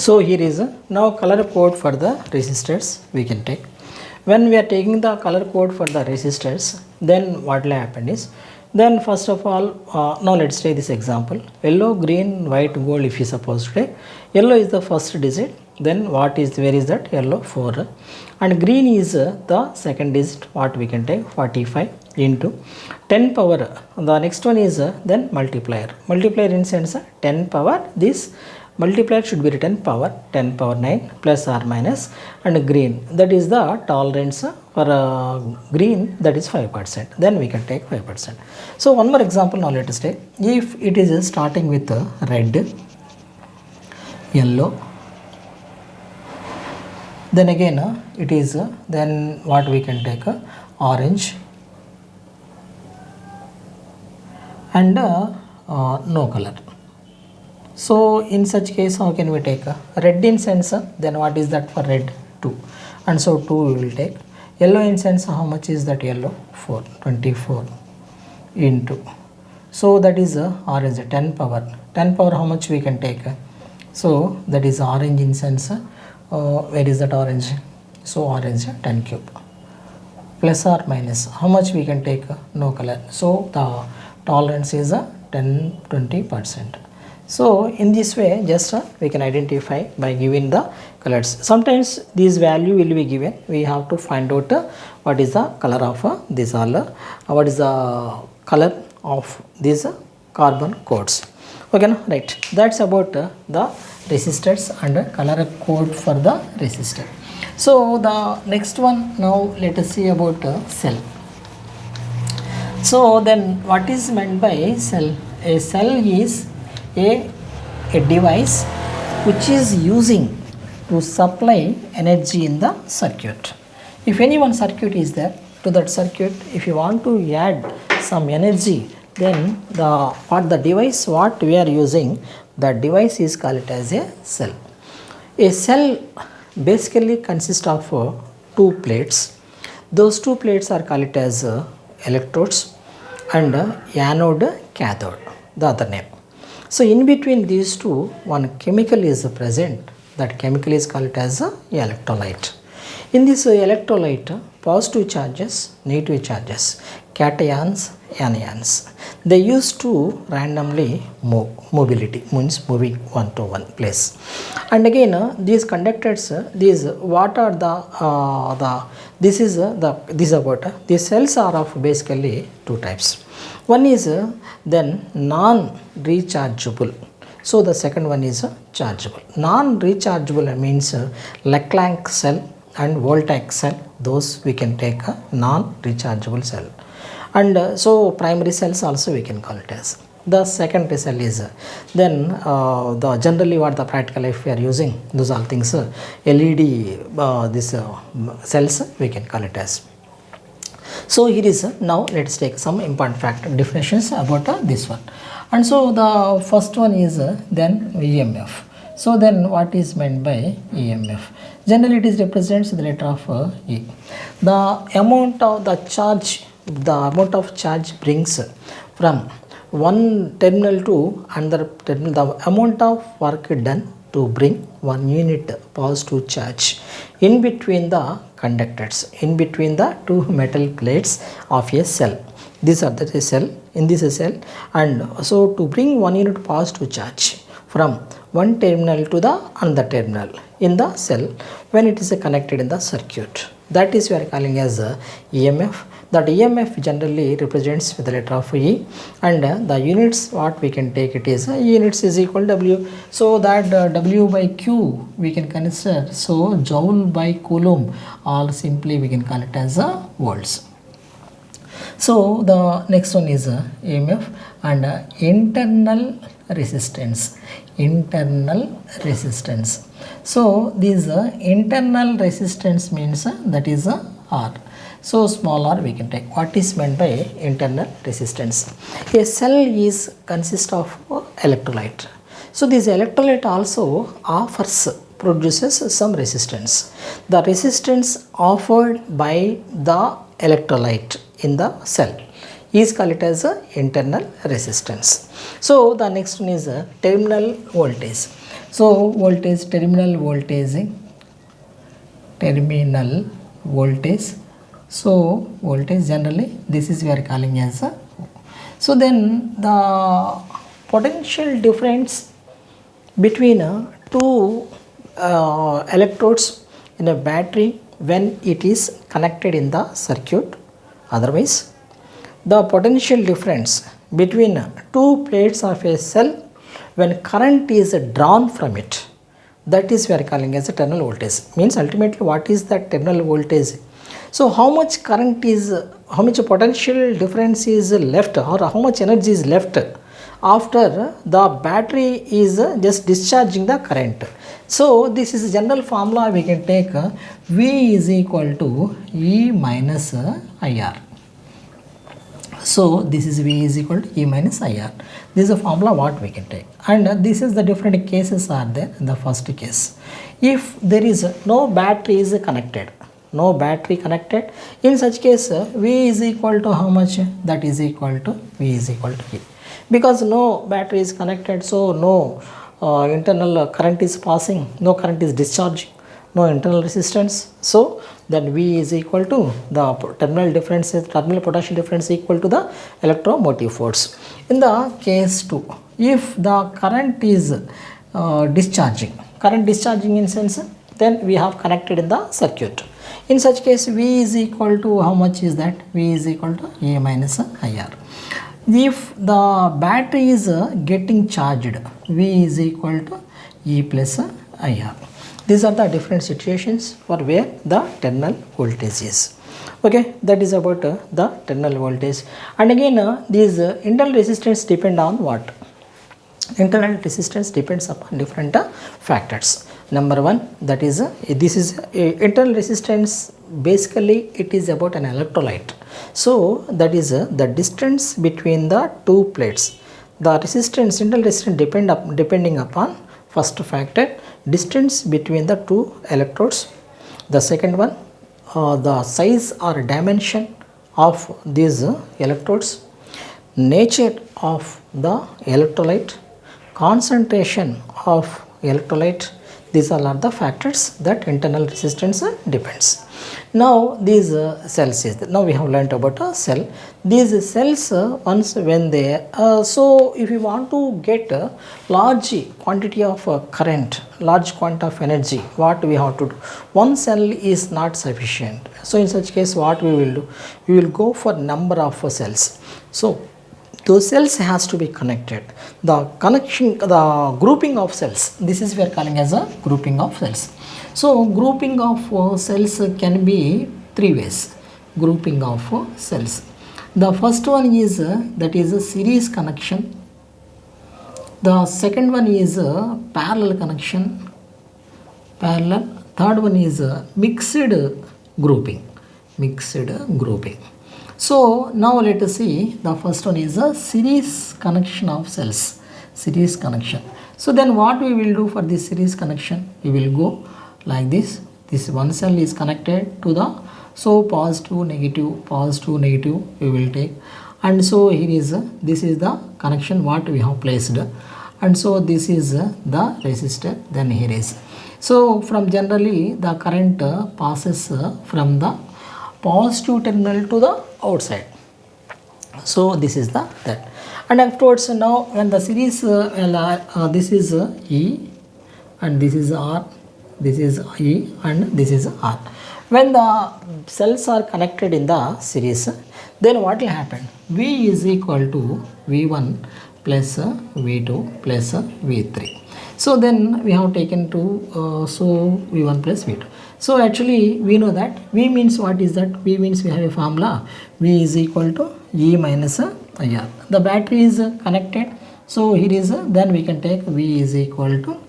So here is now color code for the resistors we can take. When we are taking the color code for the resistors, then what will happen is, then first of all, now let's take this example, yellow, green, white, gold. If you suppose to take, yellow is the first digit, then what is, where is that? Yellow 4, and green is the second digit, what we can take? 45 into 10 power. The next one is then multiplier in sense 10 power, this multiplier should be written power 10 power 9 plus or minus, and green, that is the tolerance for green, that is 5%, then we can take 5%. So one more example now let us take. If it is starting with red, yellow, then again it is then what we can take? Orange and no color. So in such case how can we take? Red in sense, then what is that for red? 2, and so 2 we will take. Yellow in sense, how much is that yellow? 4, 24 into, so that is orange 10 power how much we can take? So that is orange in sense, where is that orange? So orange 10 cube plus or minus, how much we can take? No color, so the tolerance is 10-20%. So in this way just we can identify by giving the colors. Sometimes this value will be given, we have to find out what is the color of this all, what is the color of these carbon codes. Okay, no? Right, that's about the resistors and color code for the resistor. So the next one, now let us see about cell. So then what is meant by cell? A cell is a device which is using to supply energy in the circuit. If any one circuit is there, to that circuit if you want to add some energy, then the device what we are using, that device is called as a cell. A cell basically consists of 2 plates. Those 2 plates are called as electrodes and anode, cathode, the other name. So in between these two, one chemical is present, that chemical is called as electrolyte. In this electrolyte, positive charges, negative charges, cations, anions, they used to randomly move, mobility means moving one to one place. And again these conductors, these what are this is about these cells are of basically 2 types. One is then non-rechargeable. So the second one is chargeable. Non-rechargeable means Leclanc cell and voltaic cell, those we can take a non-rechargeable cell. And so primary cells also we can call it as. The secondary cell is then the generally what the practical life we are using, those all things LED this cells we can call it as. So here is now let us take some important fact definitions about this one. And so the first one is then EMF. So then what is meant by EMF? Generally it is represents the letter of E. The amount of the charge brings from one terminal to another terminal, the amount of work done to bring 1 unit positive charge in between the conductors, in between the two metal plates of a cell. These are the cell, in this cell, and so to bring 1 unit positive charge from one terminal to the another terminal in the cell when it is connected in the circuit. That is we are calling as EMF. That EMF generally represents with the letter of E, and the units what we can take it is units is equal to W. So that W by Q we can consider, so joule by coulomb, or simply we can call it as volts. So the next one is EMF and internal resistance. Internal resistance. So this internal resistance means that is R. So small r we can take. What is meant by internal resistance? A cell is consists of electrolyte. So this electrolyte also produces some resistance. The resistance offered by the electrolyte in the cell is called it as internal resistance. So the next one is terminal voltage. So voltage, terminal voltage. So voltage generally this is we are calling as so then the potential difference between two electrodes in a battery when it is connected in the circuit. Otherwise the potential difference between two plates of a cell when current is drawn from it, that is we are calling as a terminal voltage. Means ultimately what is that terminal voltage? So how much current is, how much potential difference is left, or how much energy is left after the battery is just discharging the current. So this is a general formula we can take V is equal to E minus IR. So this is V is equal to E minus IR. This is a formula what we can take, and this is the different cases are there. In the first case, if there is no battery is connected, no battery connected, in such case V is equal to how much? That is equal to V is equal to E. Because no battery is connected, so no internal current is passing, no current is discharging, no internal resistance. So then V is equal to the terminal difference, terminal potential difference equal to the electromotive force. In the case 2, if the current is discharging in sense, then we have connected in the circuit. In such case V is equal to how much is that? V is equal to A minus IR. If the battery is getting charged, V is equal to E plus IR. These are the different situations for where the terminal voltage is. Okay, that is about the terminal voltage. And again these internal resistance depend on what? Internal resistance depends upon different factors. Number one, that is this is internal resistance. Basically it is about an electrolyte. So that is the distance between the two plates. The resistance, internal resistance depending upon first factor, distance between the two electrodes. The second one, the size or dimension of these electrodes, nature of the electrolyte, concentration of electrolyte. These all are the factors that internal resistance depends. Now these cells is now we have learnt about a cell. These cells once when they so if you want to get a large quantity of current, large quantity of energy, what we have to do? One cell is not sufficient. So in such case what we will do? We will go for number of cells. So those cells has to be connected. The connection, the grouping of cells, this is we are calling as a grouping of cells. So grouping of cells can be three ways. Grouping of cells. The first one is that is a series connection. The second one is a parallel connection, parallel. Third one is a mixed grouping, mixed grouping. So now let us see, the first one is a series connection of cells, series connection. So then what we will do for this series connection, we will go like this. This one cell is connected to the, so positive negative we will take, and so here is this is the connection what we have placed, and so this is the resistor. Then here is, so from generally the current passes from the positive terminal to the outside. So this is the that, and afterwards now when the series this is E and this is R, this is E and this is R. When the cells are connected in the series, then what will happen? V is equal to V1 plus V2 plus V3. So then we have taken to so V1 plus V2. So actually we know that V means what is that? V means we have a formula, V is equal to E minus IR. The battery is connected. So here is then we can take V is equal to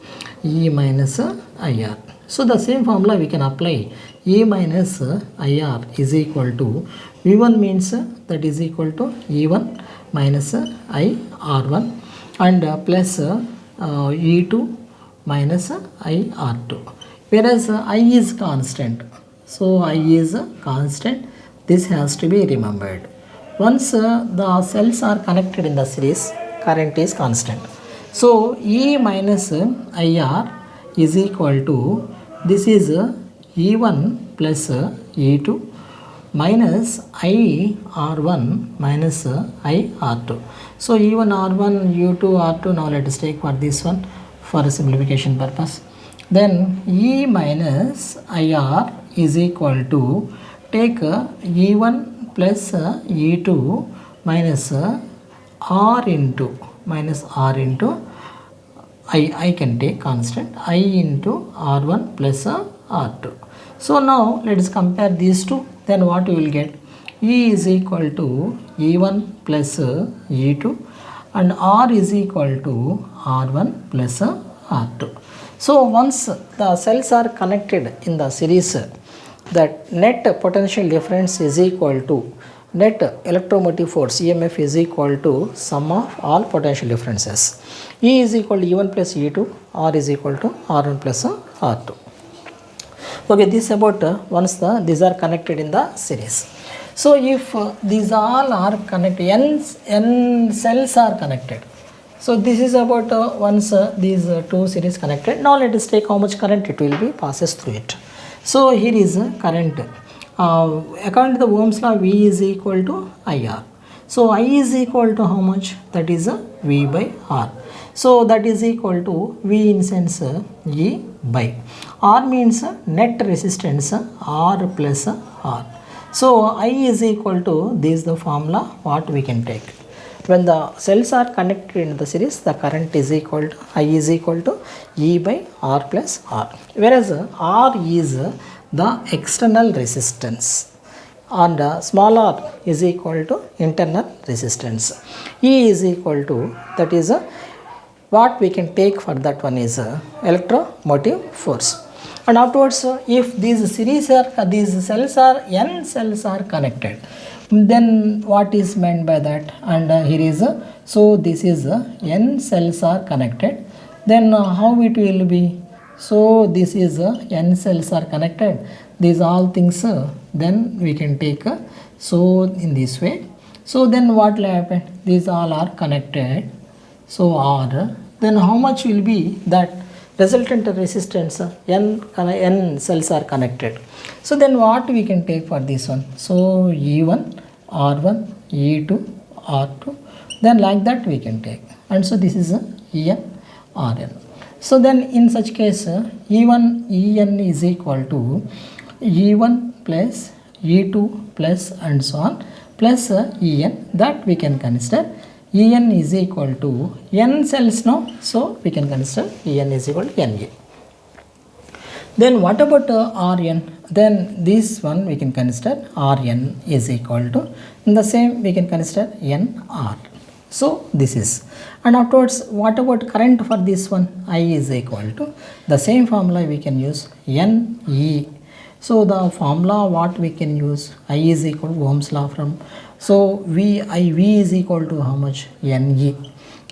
E minus IR. So the same formula we can apply. E minus IR is equal to V1 means that is equal to E1 minus IR1 and plus E2 minus IR2. Whereas I is constant. So I is constant. This has to be remembered. Once the cells are connected in the series, current is constant. So E minus IR is equal to, this is E1 plus E2 minus IR1 minus IR2. So E1 R1, U2 R2. Now let us take for this one for simplification purpose. Then E minus IR is equal to, take E1 plus E2 minus R into I can take constant, I into R1 plus R2. So now let us compare these two. Then what we will get? E is equal to E1 plus E2 and R is equal to R1 plus R2. So once the cells are connected in the series, that net potential difference is equal to net electromotive force EMF is equal to sum of all potential differences. E is equal to E1 plus E2, R is equal to R1 plus R2. Okay, this about once these are connected in the series. So if these all are connected, n cells are connected. So this is about once these two series connected. Now let us take how much current it will be passes through it. So here is current. According to the Ohm's law, V is equal to IR. So I is equal to how much? That is V by R. So that is equal to V in sense E by R means net resistance R plus R. So I is equal to, this is the formula what we can take. When the cells are connected in the series, the current is equal to, I is equal to E by R plus R. Whereas R is the external resistance and small r is equal to internal resistance. E is equal to, that is what we can take for that one is electromotive force. And afterwards, if these series are, these cells are, n cells are connected, then what is meant by that? And here is, so this is n cells are connected, then how it will be? So this is n cells are connected, these all things, then we can take so in this way. So then what will happen? These all are connected, so R, then how much will be that resultant resistance? N cells are connected. So then what we can take for this one? So E1 R1 E2 R2, then like that we can take, and so this is En Rn. So then in such case E1 En is equal to E1 plus E2 plus and so on plus En, that we can consider. En is equal to n cells now, so we can consider En is equal to Na. Then what about Rn? Then this one we can consider Rn is equal to, in the same we can consider Nr. So this is, and afterwards what about current for this one? I is equal to the same formula we can use NE. So the formula what we can use, I is equal to Ohm's law from, so V is equal to how much?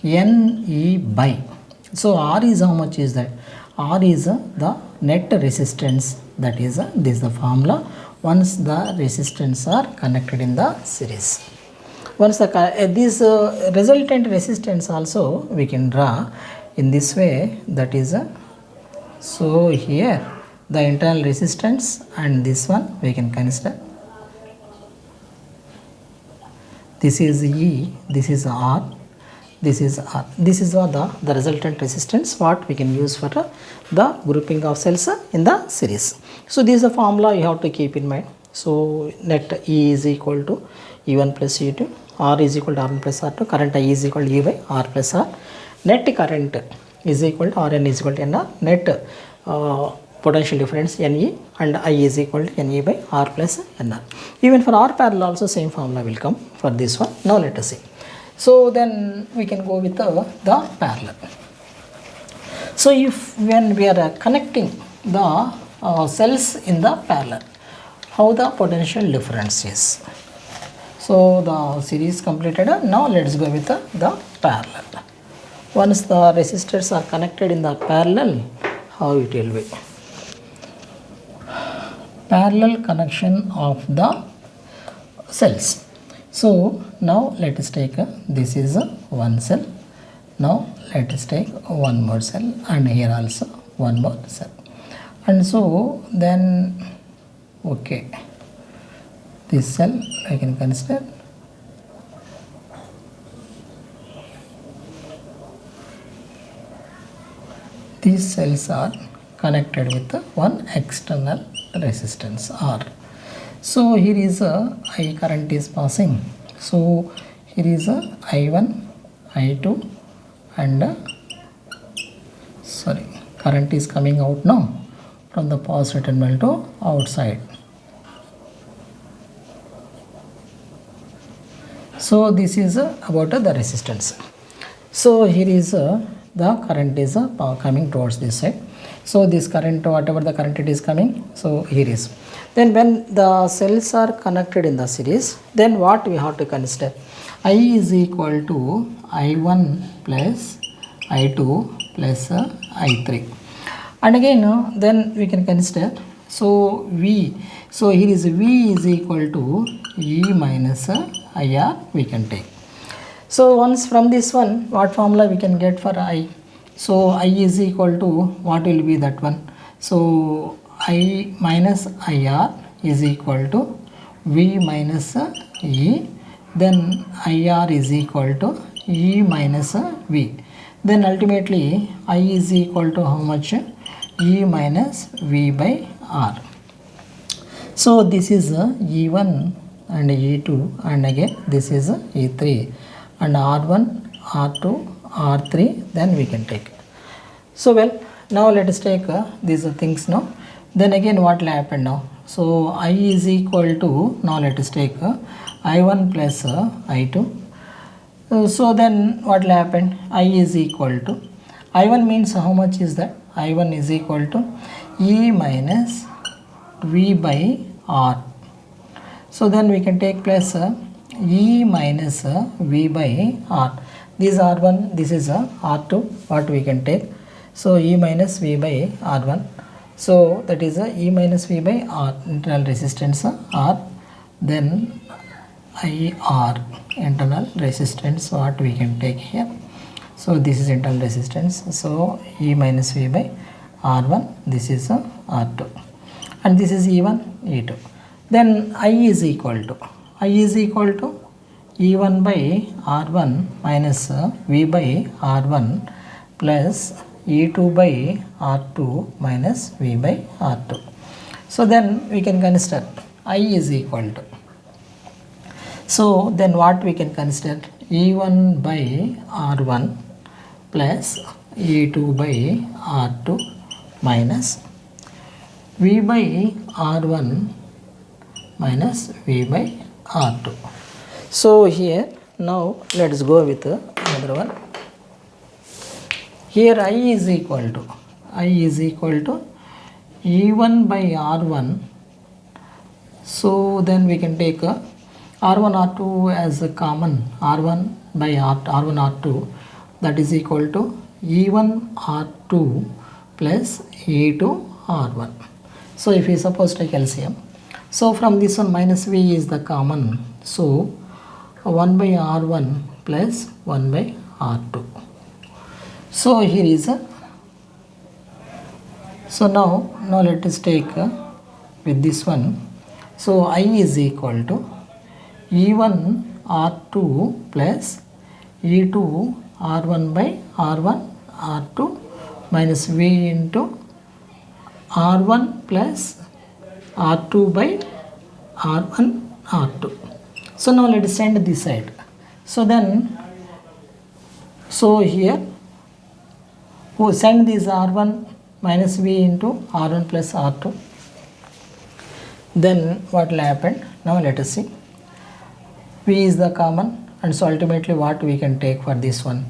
NE by, so R is how much is that? R is the net resistance, that is this is the formula once the resistance are connected in the series. Once the this resultant resistance also we can draw in this way, that is so here the internal resistance and this one we can consider, this is E, this is R, this is R, this is the resultant resistance what we can use for the grouping of cells in the series. So this is the formula you have to keep in mind. So net E is equal to E1 plus E2, R is equal to R1 plus R2, current I is equal to E by R plus R, net current is equal to Rn is equal to NR, net potential difference Ne, and I is equal to Ne by R plus NR. Even for R parallel also same formula will come for this one. Now let us see. So then we can go with the parallel. So if when we are connecting the cells in the parallel, how the potential difference is. So the series completed. Now let's go with the parallel. Once the resistors are connected in the parallel, how it will be. Parallel connection of the cells. So now let us take this is one cell. Now let us take one more cell, and here also one more cell. And so then okay, this cell I can consider, these cells are connected with one external resistance R. So here is I current is passing, so here is I1, I2, and current is coming out now from the positive terminal to outside. So this is about the resistance. So here is the current is coming towards this side. So this current, whatever the current it is coming, so here is. Then when the cells are connected in the series, then what we have to consider? I is equal to I1 plus I2 plus I3. And again then we can consider, so V, so here is V is equal to E minus IR we can take. So once from this one, what formula we can get for I? So I is equal to, what will be that one? So I minus IR is equal to V minus E, then IR is equal to E minus V. Then ultimately I is equal to how much? E minus V by R. So this is E1 and E2, and again this is E3, and R1, R2, R3, then we can take. So well, now let us take these things now. Then again what will happen now? So I is equal to, now let us take I1 plus I2. So then what will happen? I is equal to, I1 means how much is that? I1 is equal to E minus V by R. So then we can take plus E minus V by R. This R1, this is R2, what we can take. So E minus V by R1. So that is E minus V by R, internal resistance R. Then IR, internal resistance, what we can take here. So this is internal resistance. So E minus V by R1, this is R2. And this is E1, E2. Then I is equal to E1 by R1 minus V by R1 plus E2 by R2 minus V by R2. So then we can consider I is equal to, so then what we can consider? E1 by R1 plus E2 by R2 minus V by R1 minus V by R2. So here now let us go with another one. Here I is equal to E1 by R1. So then we can take R1 R2 as a common, R1 by R1 R2, that is equal to E1 R2 plus E2 R1. So if we suppose take LCM, so from this one minus V is the common, so 1 by R1 plus 1 by R2. So here is a, so now let us take with this one. So I is equal to E1 R2 plus E2 R1 by R1 R2 minus V into R1 plus R2 by R1 R2. So now let us send this side. So then, so here we send this R1 minus V into R1 plus R2. Then what will happen? Now let us see. V is the common, and so ultimately what we can take for this one.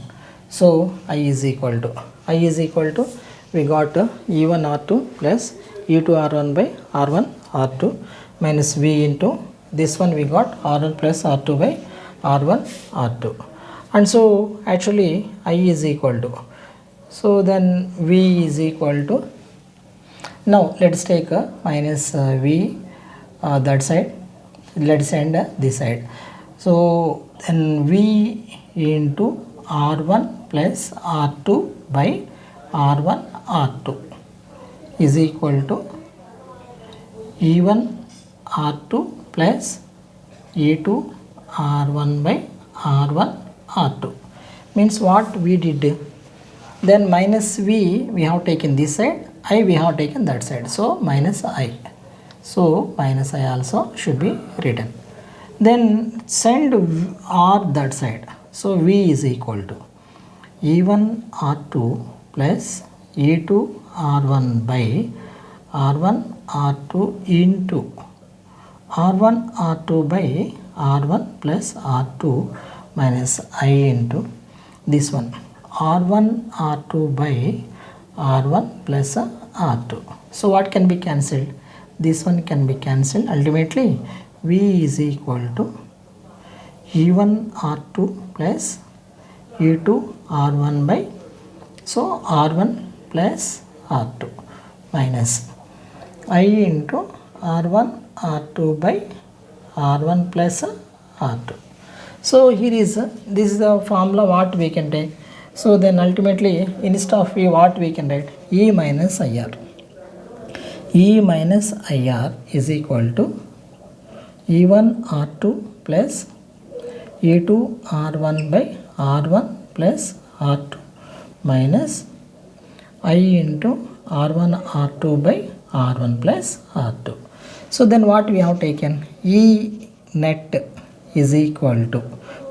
So I is equal to we got E1 R2 plus E2 R1 by R1 R2 minus V into this one we got R1 plus R2 by R1 R2. And so actually I is equal to, so then V is equal to, now let us take a minus V that side, let us send this side. So then V into R1 plus R2 by R1 R2 is equal to E1 R2 plus E2 R1 by R1 R2. Means what we did, then minus V we have taken this side, I we have taken that side, so minus I. So minus I also should be written. Then send R that side. So V is equal to E1 R2 plus E2 R1 by R1 R2 into R1 R2 by R1 plus R2 minus I into this one R1 R2 by R1 plus R2. So what can be cancelled? This one can be cancelled. Ultimately V is equal to E1 R2 plus E2 R1 by, so R1 plus R2 minus I into R1 R2 by R1 plus R2. So here is this is the formula what we can take. So then ultimately instead of V what we can write? E minus IR. E minus IR is equal to E1 R2 plus E2 R1 by R1 plus R2 minus I into R1 R2 by R1 plus R2. So then what we have taken? E net is equal to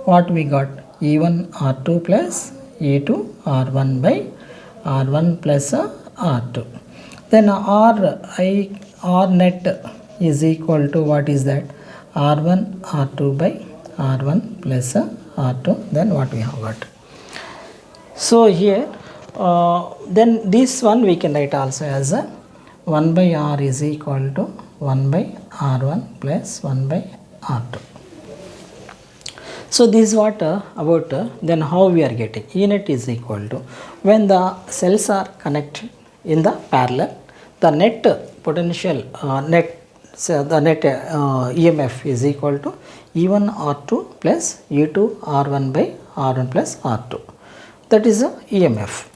what we got? E1 R2 plus E2 R1 by R1 plus R2. Then R net is equal to what is that? R1 R2 by R1 plus R2. Then what we have got? So here then this one we can write also as 1 by R is equal to 1 by R1 plus 1 by R2. So this is what about then how we are getting E net is equal to, when the cells are connected in the parallel, the net potential the net EMF is equal to E1 R2 plus E2 R1 by R1 plus R2. That is EMF.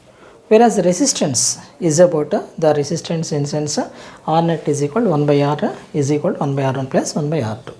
Whereas resistance is about the resistance in sense R net is equal to 1 by R is equal to 1 by R1 plus 1 by R2.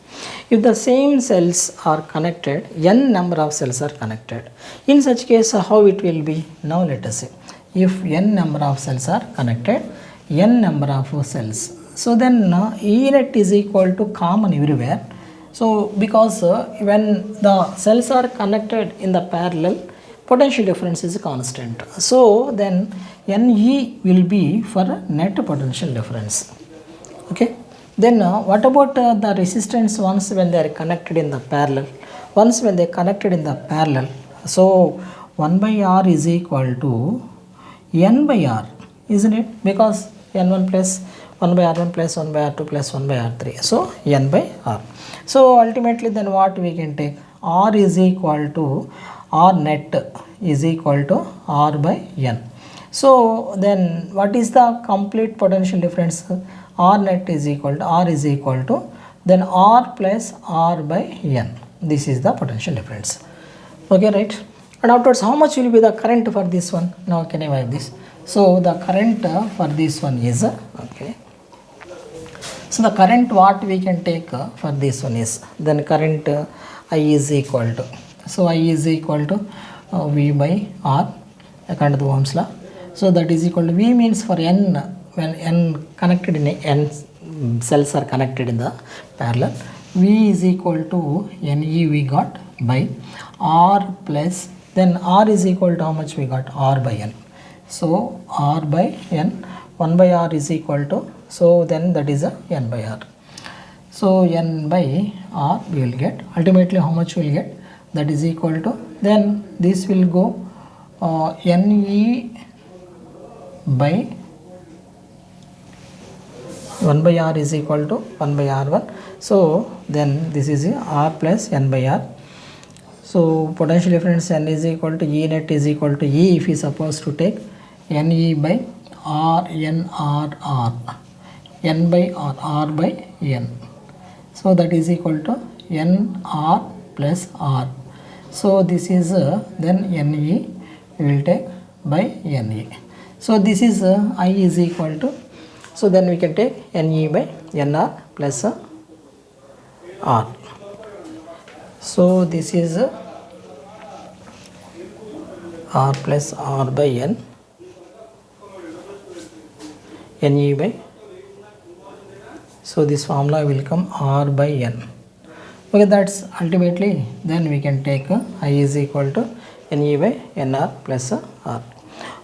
If the same cells are connected, n number of cells are connected. In such case, how it will be? Now let us see. If n number of cells are connected, n number of cells. So then E net is equal to common everywhere. So because when the cells are connected in the parallel, potential difference is constant. So then NE will be for net potential difference. Okay. Then what about the resistance ones when they are connected in the parallel? once when they connected in the parallel, so 1 by r is equal to n by r, isn't it? Because n1 plus 1 by r1 plus 1 by r2 plus 1 by r3, so n by r. So ultimately then what we can take, r is equal to r net is equal to r by n. So then what is the complete potential difference? R net is equal to r is equal to then r plus r by n. This is the potential difference. Okay, right? And afterwards, how much will be the current for this one? Now can I write this? So the current for this one is okay. So the current what we can take for this one is then current I is equal to, so I is equal to V by R according to the Ohm's law. So that is equal to V means for n, when n connected in n cells are connected in the parallel, V is equal to NE we got by R plus, then R is equal to how much we got? R by n. So R by n, 1 by R is equal to, so then that is a n by R. So n by R we will get, ultimately how much we will get? That is equal to, then this will go NE by 1 by R is equal to 1 by R1. So then this is R plus n by R. So potential difference n is equal to E net is equal to E, if we suppose to take NE by R n R R, n by R, R by n. So that is equal to n R plus R. So this is then NE we will take by NE. So this is I is equal to, so then we can take NE by NR plus R. So this is R plus R by N, NE by, so this formula will come R by N. Okay, that's ultimately then we can take I is equal to NE by NR plus R.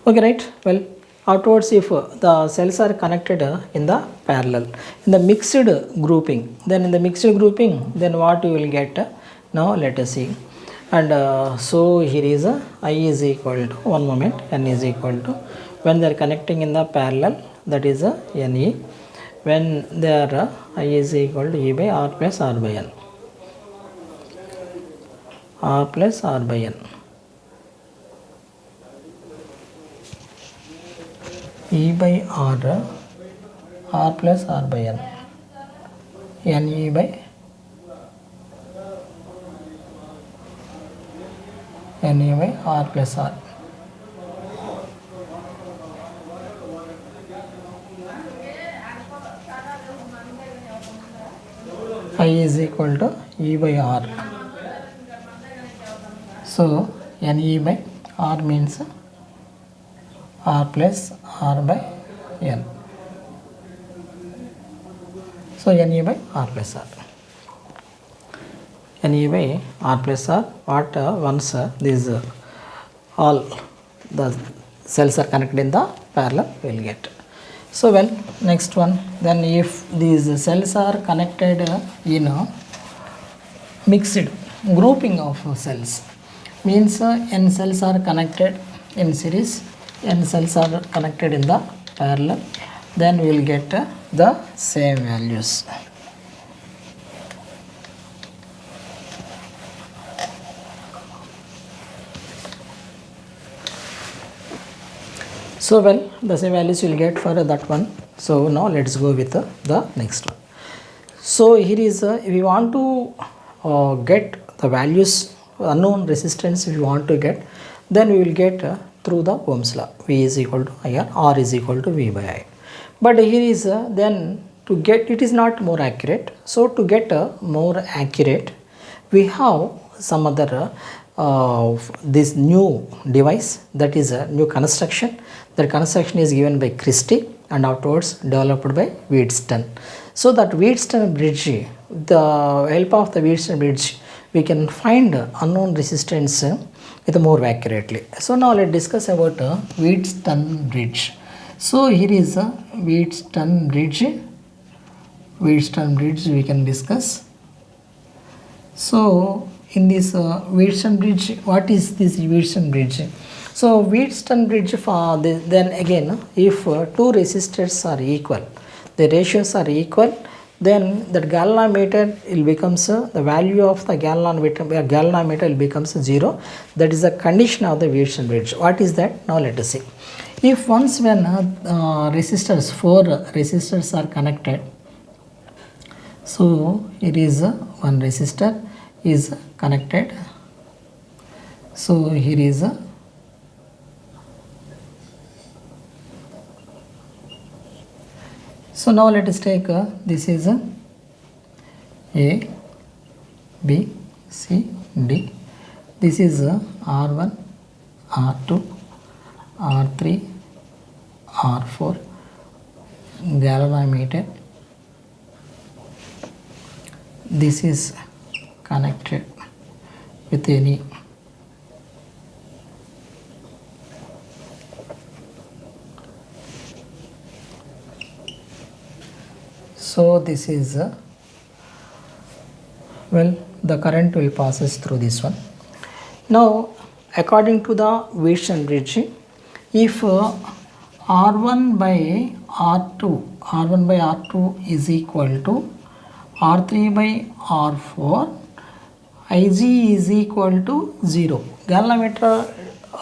Okay, right? Well, afterwards if the cells are connected in the parallel, in the mixed grouping, then in the mixed grouping, then what you will get? Now let us see. And so here is I is equal to, one moment, N is equal to, when they are connecting in the parallel, that is NE, when they are I is equal to E by R plus R by N, R plus R by N, E by R, R plus R by N, NE by NE by R plus R. I is equal to E by R. So NE by R means R plus R by N. So NE by R plus R. NE by R plus R, what once these all the cells are connected in the parallel we will get. So well, next one, then if these cells are connected in a mixed grouping of cells, means n cells are connected in series, n cells are connected in the parallel, then we will get the same values. So well, the same values you will get for that one. So now let's go with the next one. So here is we want to get the values, unknown resistance if you want to get, then we will get through the Ohm's law, V is equal to IR, R is equal to V by I. But here is then to get, it is not more accurate. So to get more accurate, we have some other this new device, that is a new construction. That construction is given by Christie and afterwards developed by Wheatstone. So that Wheatstone bridge, the help of the Wheatstone bridge, we can find unknown resistance with more accurately. So now let's discuss about Wheatstone bridge. So here is a Wheatstone bridge. Wheatstone bridge we can discuss. So in this Wheatstone bridge. What is this Wheatstone bridge? So Wheatstone bridge, for then again, if two resistors are equal, the ratios are equal, then that galvanometer will becomes the value of the galvanometer will becomes 0. That is the condition of the Wheatstone bridge. What is that? Now let us see. If once when resistors, 4 resistors are connected, so it is one resistor is connected. So here is so now let us take this is A, B, C, D. This is R1, R2, R3, R4 galvanometer. This is connected with any so this is well, the current will passes through this one. Now according to the Wheatstone bridge, if R1 by R2 is equal to R3 by R4, Ig is equal to 0. Galvanometer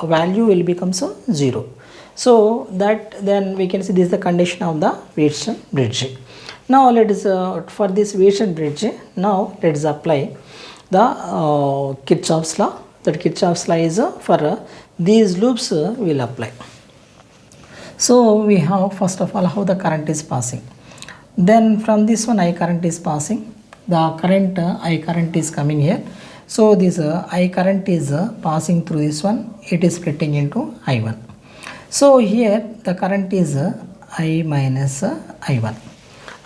value will become 0. So that then we can see this is the condition of the Wheatstone bridge. Now let us for this Wheatstone bridge, now let us apply the Kirchhoff's law. That Kirchhoff's law is for these loops will apply. So we have first of all how the current is passing. Then from this one I current is passing. The current I current is coming here. So this I current is passing through this one. It is splitting into I1. So here the current is I minus I1.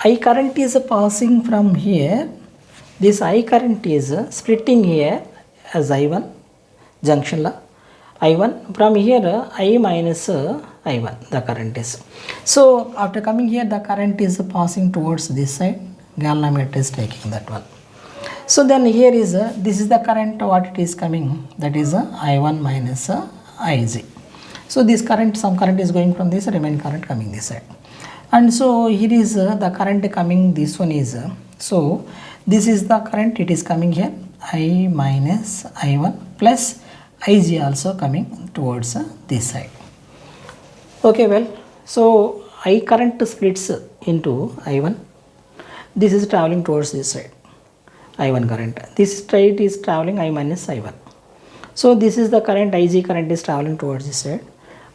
I current is passing from here. This I current is splitting here as I1 junction law. I1 from here I minus I1 the current is. So after coming here the current is passing towards this side. Galvanometer is taking that one. So then here is this is the current what it is coming, that is I1 minus Ig. So this current, some current is going from this, remaining current coming this side. And so here is the current coming, this one is so this is the current, it is coming here I minus I1 plus Ig also coming towards this side. Okay, well, so I current splits into I1. This is traveling towards this side, I1 current. This straight is traveling I minus I1. So this is the current, Ig current is traveling towards this side.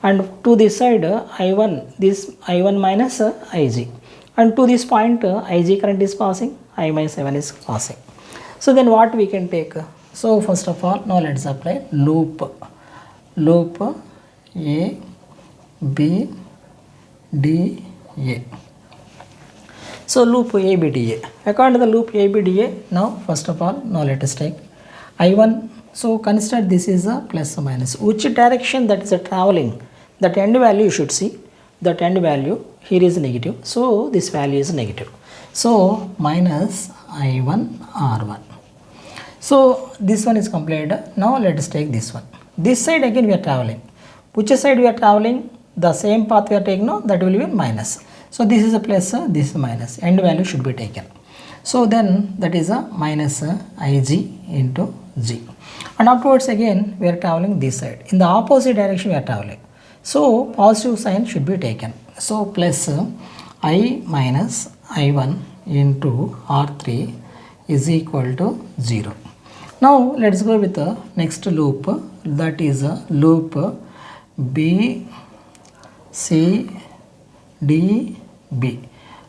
And to this side I1, this I1 minus Ig. And to this point Ig current is passing, I minus I1 is passing. So then what we can take? So first of all, now let's apply loop A, B, D, A. So loop A, B, D, A. According to the loop A, B, D, A, now first of all, now let us take I1. So consider this is a plus or minus. Which direction that is a traveling, that end value you should see. That end value here is negative. So this value is negative. So minus I1 R1. So this one is completed. Now let us take this one. This side again we are traveling. Which side we are traveling? The same path we are taking, no, that will be minus. So this is a plus, this is a minus. End value should be taken. So then that is a minus Ig into G. And afterwards again we are traveling this side. In the opposite direction we are traveling. So positive sign should be taken. So plus I minus I1 into R3 is equal to 0. Now let us go with the next loop, that is loop B, C, D, B.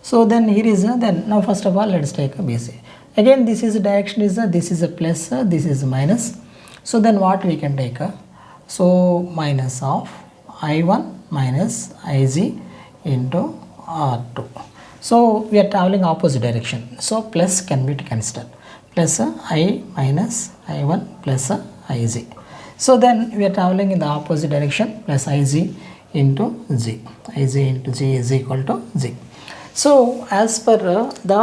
So then here is then now first of all let us take a BC. Again this is direction is this is a plus, this is a minus. So then what we can take? So minus of I1 minus Ig into R2. So we are traveling opposite direction. So plus can be considered. Plus I minus I1 plus Ig. So then we are traveling in the opposite direction, plus Ig into G. Ig into G is equal to G. So as per the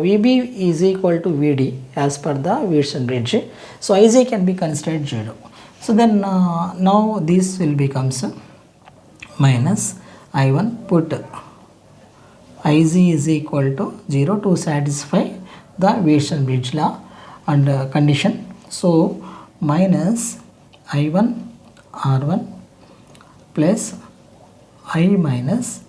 VB is equal to VD as per the Wheatstone bridge. So IJ can be considered 0. So then now this will becomes minus I1, put IZ is equal to 0 to satisfy the Wheatstone bridge law and condition. So minus I1 R1 plus I minus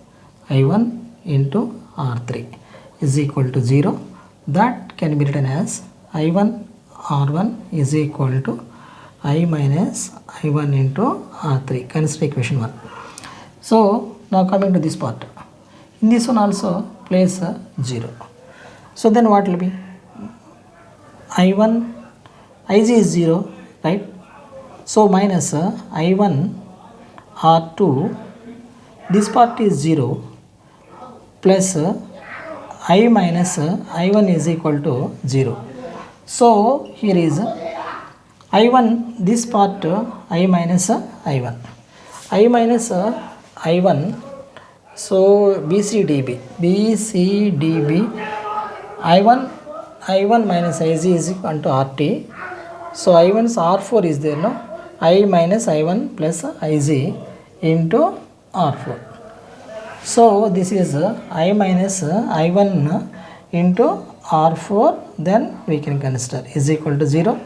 I1 into R3 is equal to 0. That can be written as I1 R1 is equal to I minus I1 into R3. Consider equation 1. So now coming to this part. In this one also place 0. So then what will be? I1, IJ is 0, right? So minus I1 R2, this part is 0, plus I minus I1 is equal to 0. So here is I1, this part I minus I1. I minus I1, so BCDB I1 minus IZ is equal to RT. So I1's R4 is there, no? I minus I1 plus IZ into R4. So this is I minus I1 into R4, then we can consider is equal to 0.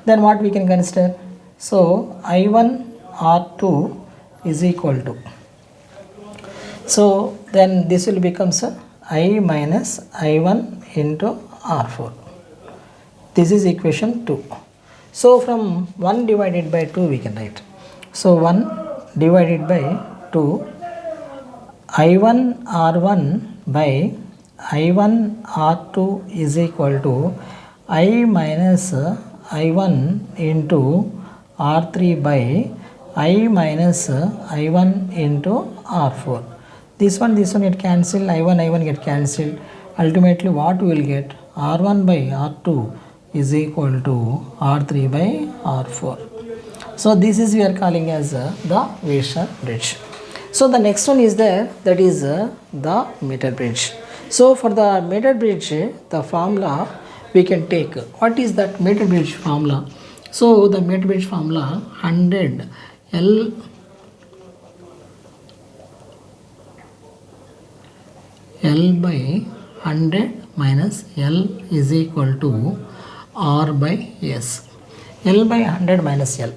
Then what we can consider? So I1 R2 is equal to, so then this will becomes I minus I1 into R4. This is equation 2. So from 1 divided by 2 we can write. So 1 divided by 2, I1 R1 by I1 R2 is equal to I minus I1 into R3 by I minus I1 into R4. This one get cancelled, I1 get cancelled. Ultimately what we will get? R1 by R2 is equal to R3 by R4. So this is we are calling as the Wheatstone bridge. So the next one is there, that is the meter bridge. So for the meter bridge, the formula we can take. What is that meter bridge formula? So the meter bridge formula 100 L by 100 minus L is equal to R by S. L by 100 minus L.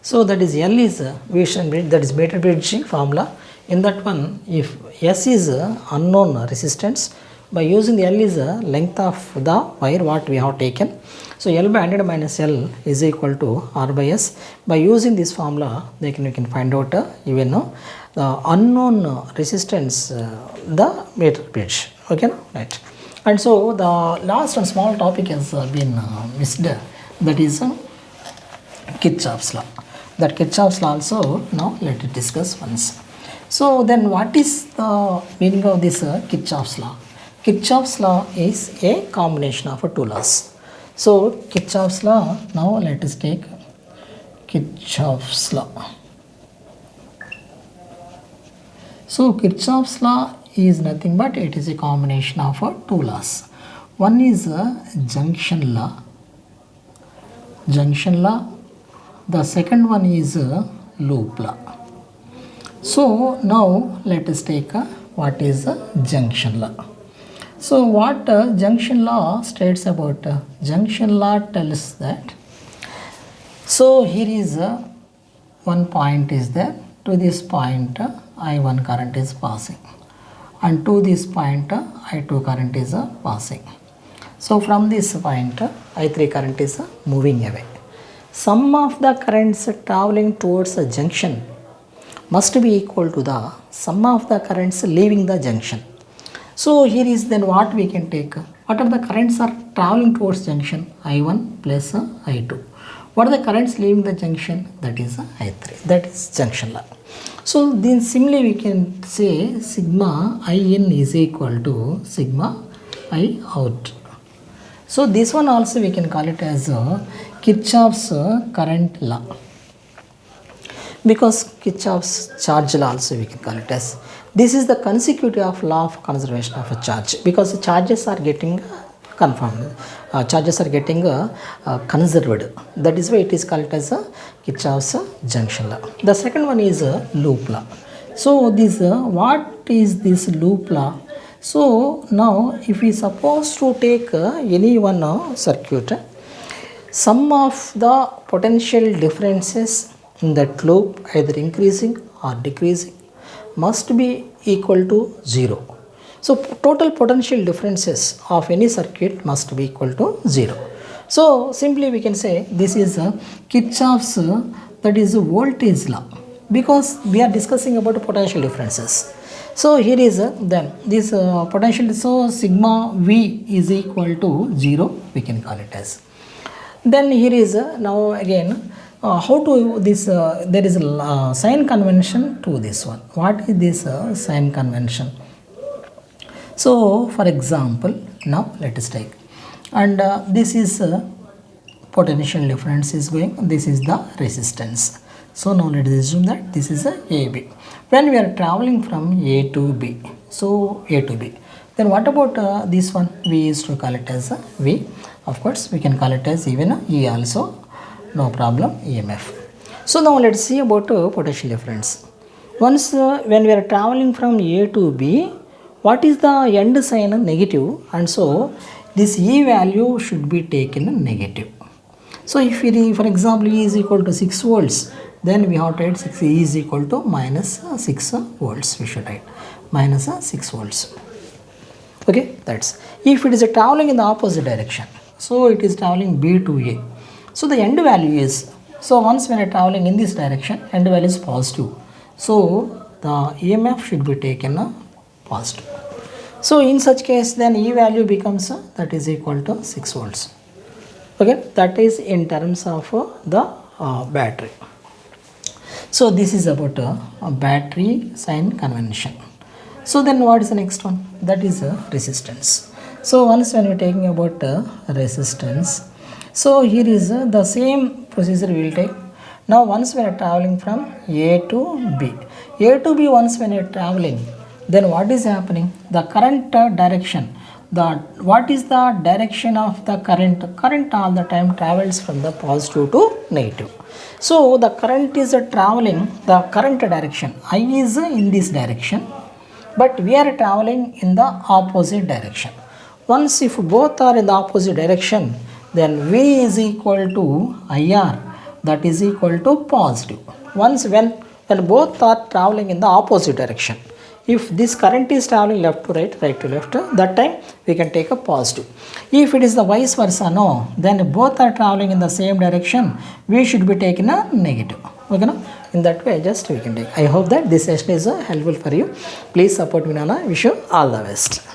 So that is L is Wheatstone bridge, that is meter bridge formula. In that one, if S is unknown resistance, by using the L is length of the wire what we have taken. So L by 100 minus L is equal to R by S. By using this formula, we can find out even the unknown resistance, the meter bridge. Okay, right. And so the last and small topic has been missed, that is Kirchhoff's law. That Kirchhoff's law also now let us discuss once. So then what is the meaning of this Kirchhoff's law? Kirchhoff's law is a combination of two laws. So Kirchhoff's law, now let us take Kirchhoff's law. So Kirchhoff's law is nothing but it is a combination of two laws. One is junction law. The second one is loop law. So now let us take what is junction law. So what junction law states about? Junction law tells that, so here is one point is there, to this point I1 current is passing, and to this point I2 current is passing. So from this point I3 current is moving away. Sum of the currents traveling towards a junction must be equal to the sum of the currents leaving the junction. So here is then what we can take. What are the currents are traveling towards junction? I1 plus I2. What are the currents leaving the junction? That is I3. That is junction law. So then similarly we can say sigma In is equal to sigma I out. So this one also we can call it as Kirchhoff's current law. because Kirchhoff's charge law also we can call it as. This is the consecutive of law of conservation of a charge, because the charges are getting confirmed, charges are getting conserved. That is why it is called as a Kirchhoff's junction law. The second one is loop law. So this what is this loop law? So now if we suppose to take any one circuit, sum of the potential differences in that loop, either increasing or decreasing, must be equal to 0. So total potential differences of any circuit must be equal to 0. So simply we can say this is Kirchhoff's that is voltage law, because we are discussing about potential differences. So here is then this potential, so sigma V is equal to 0, we can call it as. Then here is now again how to this there is a sign convention to this one. What is this sign convention? So for example, now let us take, and this is potential difference is going, this is the resistance. So now let us assume that this is a AB. When we are traveling from A to B, so A to B, then what about this one? We used to call it as a V. Of course, we can call it as even a E also, no problem, EMF. So now let's see about potential difference. Once when we are traveling from A to B, what is the end sign? Negative, and so this E value should be taken negative. So if we, for example, E is equal to 6 volts, then we have to write 6 E is equal to minus 6 volts. We should write minus 6 volts. Okay, that's. If it is traveling in the opposite direction, so it is traveling B to A. So the end value is, so once when I traveling in this direction, end value is positive. So the EMF should be taken positive. So in such case, then E value becomes that is equal to 6 volts. Okay, that is in terms of the battery. So this is about a battery sign convention. So then what is the next one? That is resistance. So once when we are taking about resistance, so here is the same procedure we will take. Now once we are traveling from A to B, A to B once when you are traveling, then what is happening? The current direction, what is the direction of the current? Current all the time travels from the positive to negative. So the current is traveling the current direction. I is in this direction, but we are traveling in the opposite direction. Once if both are in the opposite direction, then V is equal to IR, that is equal to positive. Once when both are traveling in the opposite direction, if this current is traveling left to right, right to left, that time we can take a positive. If it is the vice versa, no, then both are traveling in the same direction, we should be taking a negative. Okay, no? In that way, just we can take. I hope that this session is helpful for you. Please support me, Nana. Wish you all the best.